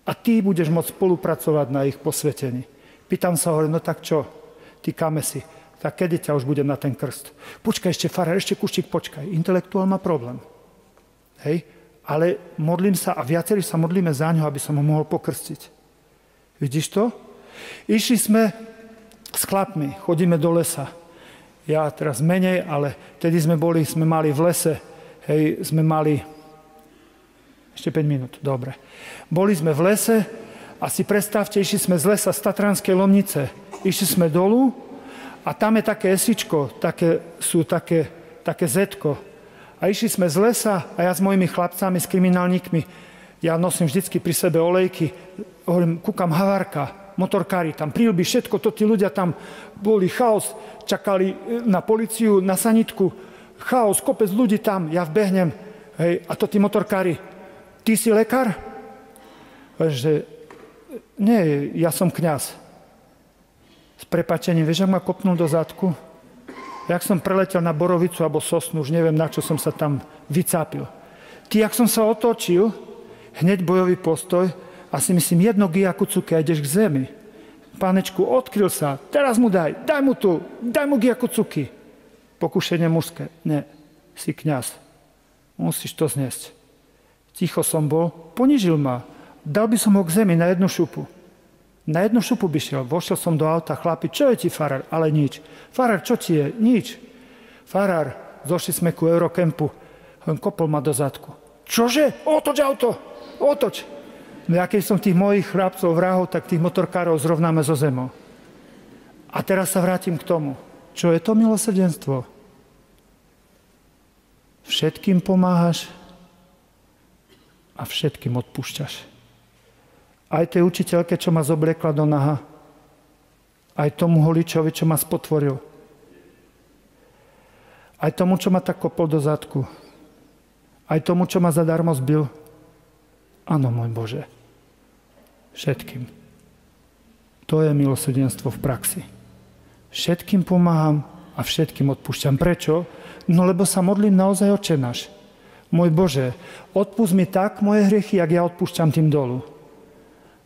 A ty budeš môcť spolupracovať na ich posvetení. Pýtam sa, hovorím, no tak čo? Týkame si. Tak kedy ťa už budem na ten krst? Počkaj ešte, farár, ešte kuštík, počkaj. Intelektuál má problém. Hej? Ale modlím sa a viacerí sa modlíme za ňo, aby som ho mohol pokrstiť. Vidíš to? Išli sme s chlapmi, chodíme do lesa. Ja teraz menej, ale vtedy sme mali v lese, hej, sme mali ešte 5 minút, dobre. Boli sme v lese a si predstavte, išli sme z lesa z Tatranskej Lomnice. Išli sme dolu a tam je také esičko, také zetko. A išli sme z lesa a ja s mojimi chlapcami, s kriminálnikmi, ja nosím vždycky pri sebe olejky, hovorím, kúkam Havárka, motorkári tam prilby, všetko to, tí ľudia tam boli, chaos, čakali na políciu, na sanitku, chaos, kopec ľudí tam, ja vbehnem, hej, a to tí motorkári, ty si lekár? Že, nie, ja som kňaz. S prepáčením, vieš, ak ma kopnul do zadku? Jak som preletel na borovicu alebo sosnu, už neviem, na čo som sa tam vycápil. Ty, jak som sa otočil, hneď bojový postoj a si myslím, jedno giakucuke a ideš k zemi. Pánečku, odkryl sa, teraz mu daj mu giakucuky. Pokušenie mužské. Nie, si kňaz. Musíš to zniesť. Ticho som bol, ponížil ma. Dal by som ho k zemi na jednu šupu. Na jednu šupu by šiel. Vošiel som do auta, chlapi, čo je ti, farár? Ale nič. Farár, čo ti je? Nič. Farár, zošli sme ku Eurocampu. On kopol ma do zadku. Čože? Otoč auto! Otoč! No ja keď som tých mojich chlapcov, vrahov, tak tých motorkárov zrovnáme zo zemou. A teraz sa vrátim k tomu. Čo je to milosrdenstvo? Všetkým pomáhaš a všetkým odpúšťaš. Aj tej učiteľke, čo ma zobliekla do naha. Aj tomu holičovi, čo ma spotvoril. Aj tomu, čo ma tak kopol do zadku. Aj tomu, čo ma zadarmo zbil. Áno, môj Bože. Všetkým. To je milosrdenstvo v praxi. Všetkým pomáham a všetkým odpúšťam. Prečo? No lebo sa modlím naozaj Otče náš. Môj Bože, odpusť mi tak moje hriechy, jak ja odpúšťam tým dolu.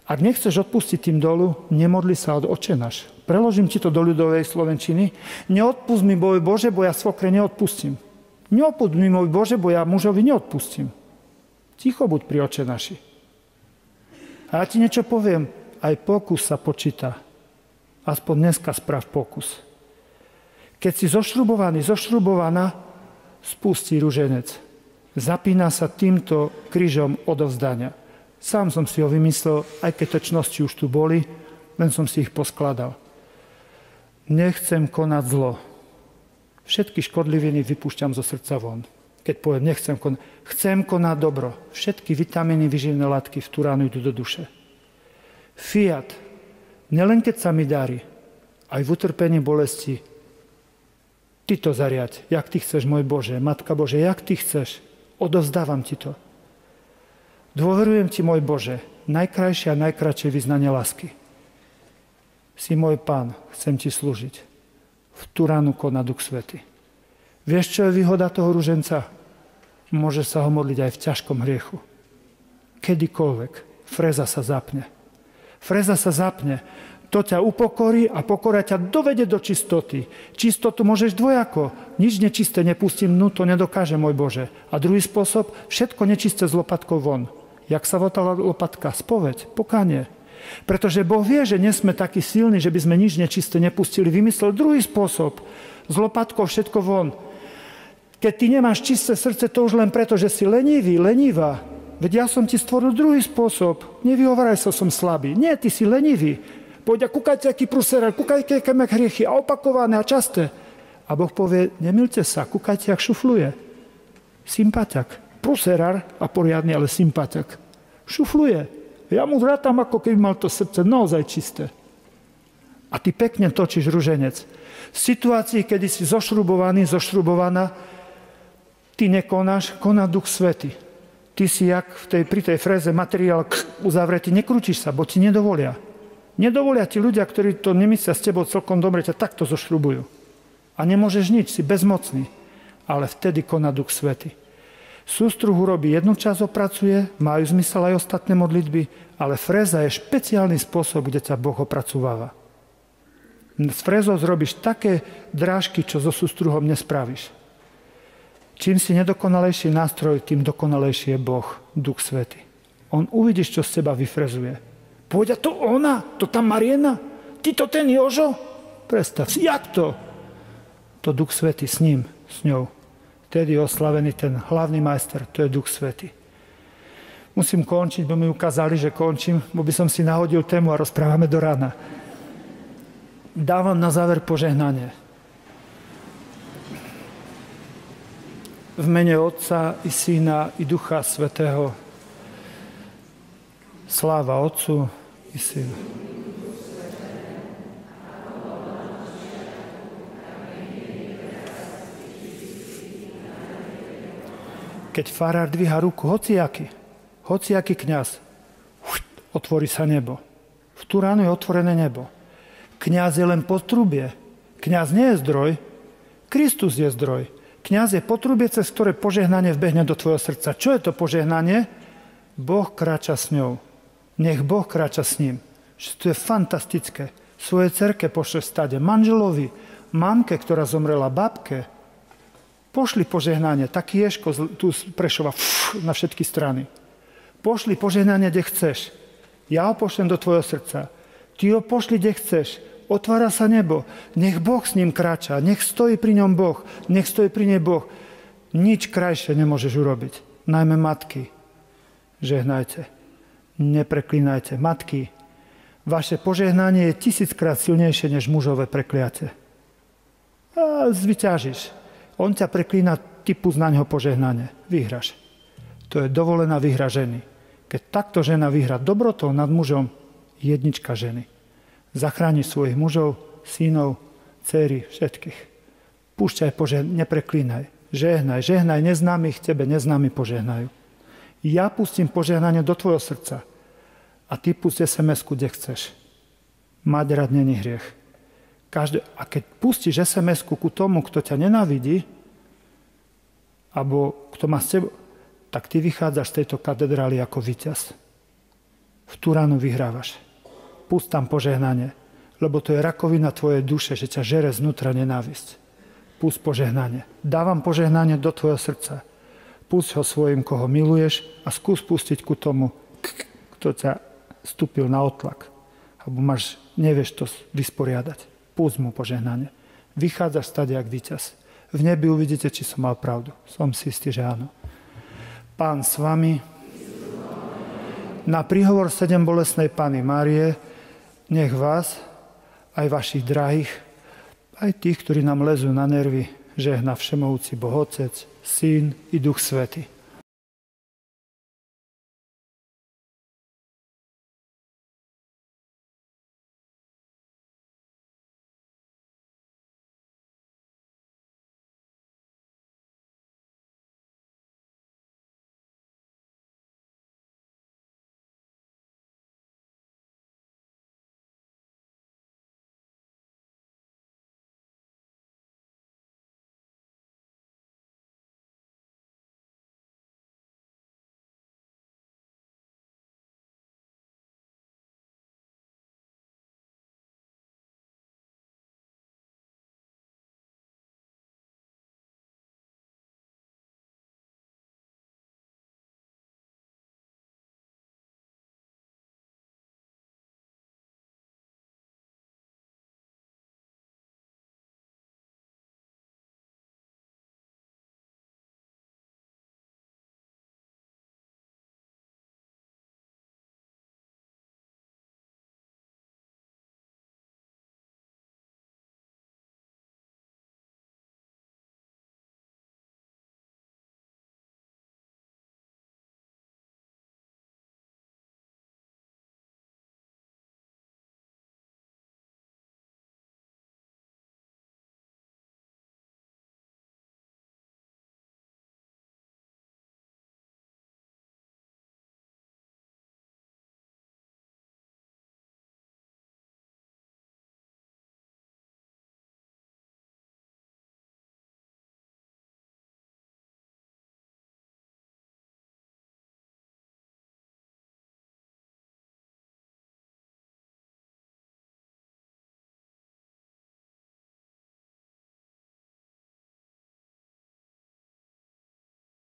Ak nechceš odpustiť tým dolu, nemodli sa od Otče náš. Preložím ti to do ľudovej slovenčiny. Neodpusť mi, môj Bože, bo ja svokre neodpustím. Neodpusť mi, môj Bože, bo ja mužovi neodpustím. Ticho buď pri Otče naši. A ja ti niečo poviem. Aj pokus sa počíta. Aspoň dneska sprav pokus. Keď si zošrubovaná, spustí ruženec. Zapína sa týmto krížom odovzdania. Sám som si ho vymyslel, aj keď točnosti už tu boli, len som si ich poskladal. Nechcem konať zlo. Všetky škodliviny vypúšťam zo srdca von. Keď poviem, chcem konať dobro. Všetky vitamíny, výživné látky vtúránu idú do duše. Fiat, Nelen keď sa mi darí, aj v utrpení bolesti. Ty to zariaď, jak ty chceš, môj Bože, Matka Bože, jak ty chceš. Odovzdávam ti to. Dôverujem ti, môj Bože, najkrajšie a najkračšie vyznanie lásky. Si môj Pán, chcem ti slúžiť. V tú ránu koná Duch Svätý. Vieš, čo je výhoda toho ruženca? Môžeš sa ho modliť aj v ťažkom hriechu. Kedykoľvek. Fréza sa zapne. Fréza sa zapne. To ťa upokorí a pokora ťa dovede do čistoty. Čistotu môžeš dvojako. Nič nečisté nepustím, to nedokáže, môj Bože. A druhý spôsob, všetko nečisté z lopatkou von. Jak sa votala lopatka? Spoveď, pokánie. Pretože Boh vie, že nie sme takí silní, že by sme nič nečisté nepustili. Vymyslel druhý spôsob. S lopatkou všetko von. Keď ty nemáš čisté srdce, to už len preto, že si lenivý, lenivá. Veď ja som ti stvoril druhý spôsob. Nevyhovaraj sa, som slabý. Nie, ty si lenivý. Poď a kúkajte, aký prúserár, kúkajte, aké má hriechy a opakované a časté. A Boh povie, nemilte sa, kúkajte, jak šufluje. Sympatiak. Prúserár a poriadny, ale sympatiak. Šufluje. Ja mu vrátam, ako keby mal to srdce naozaj čisté. A ty pekne točíš ruženec. V situácii, kedy si zošrubovaný, zošrubovaná, ty nekonáš, koná Duch Svätý. Ty si jak pri tej fréze materiál uzavretý, nekrútiš sa, bo ti nedovolia. Nedovolia ti ľudia, ktorí to nemyslia s tebou celkom dobre, ťa takto zošrubujú. A nemôžeš nič, si bezmocný. Ale vtedy koná Duch Svätý. Sústruh urobí jednu časť, opracuje, majú zmysel aj ostatné modlitby, ale fréza je špeciálny spôsob, kde ťa Boh opracováva. S frézou zrobíš také drážky, čo so sústruhom nespravíš. Čím si nedokonalejší nástroj, tým dokonalejší je Boh, Duch Svätý. On uvidíš, čo z teba vyfrezuje. Pôjde to ona? To tam Mariena? Ty to ten Jožo? Predstav si, jak to? To Duch Svätý s ním, s ňou. Vtedy je oslavený ten hlavný majster, to je Duch Svätý. Musím končiť, bo mi ukázali, že končím, bo by som si nahodil tému a rozprávame do rána. Dávam na záver požehnanie. V mene Otca i Syna i Ducha Svätého. Sláva Otcu i Synu. Keď farár dvíha ruku, hociaký kňaz, otvorí sa nebo. V tú ránu je otvorené nebo. Kňaz je len potrubie. Kňaz nie je zdroj, Kristus je zdroj. Kňaz je potrubie, cez ktoré požehnanie vbehne do tvojho srdca. Čo je to požehnanie? Boh kráča s ňou. Nech Boh kráča s ním. To je fantastické. Svoje cerke pošle v stade. Manželovi, mamke, ktorá zomrela, babke. Pošli požehnanie. Taký Ješko tu z Prešova na všetky strany. Pošli požehnanie, kde chceš. Ja ho pošlem do tvojho srdca. Ty ho pošli, kde chceš. Otvára sa nebo. Nech Boh s ním kráča. Nech stojí pri ňom Boh. Nech stojí pri nej Boh. Nič krajšie nemôžeš urobiť. Najmä matky. Žehnajte. Nepreklínajte. Matky, vaše požehnanie je 1000-krát silnejšie než mužové prekliate. A zvyťažíš. On ťa preklína, ty púsť na ňo požehnanie. Vyhraš. To je dovolená výhra ženy. Keď takto žena vyhrá dobrotou nad mužom, jednička ženy. Zachráni svojich mužov, synov, dcéry, všetkých. Púšťaj nepreklínaj. Žehnaj neznámych, tebe neznámi požehnajú. Ja pustím požehnanie do tvojho srdca a ty pusti SMS-ku, kde chceš. Mať rád není hriech. A keď pustíš SMS-ku ku tomu, kto ťa nenávidí, alebo kto má s tebou, tak ty vychádzaš z tejto katedrály ako víťaz. V tú ránu vyhrávaš. Pust tam požehnanie, lebo to je rakovina tvojej duše, že ťa žere znútra nenávisť. Pust požehnanie. Dávam požehnanie do tvojho srdca. Pusť ho svojim, koho miluješ a skús pustiť ku tomu, kto ťa vstúpil na otlak. Alebo nevieš to vysporiadať. Pusť mu požehnanie. Vychádzaš stade jak víťaz. V nebi uvidíte, či som mal pravdu. Som si istý, že áno. Pán s vami. Na príhovor 7 bolestnej Panny Márie nech vás, aj vašich drahých, aj tých, ktorí nám lezú na nervy, žehná všemohúci Boh Otec, Syn i Duch Svätý.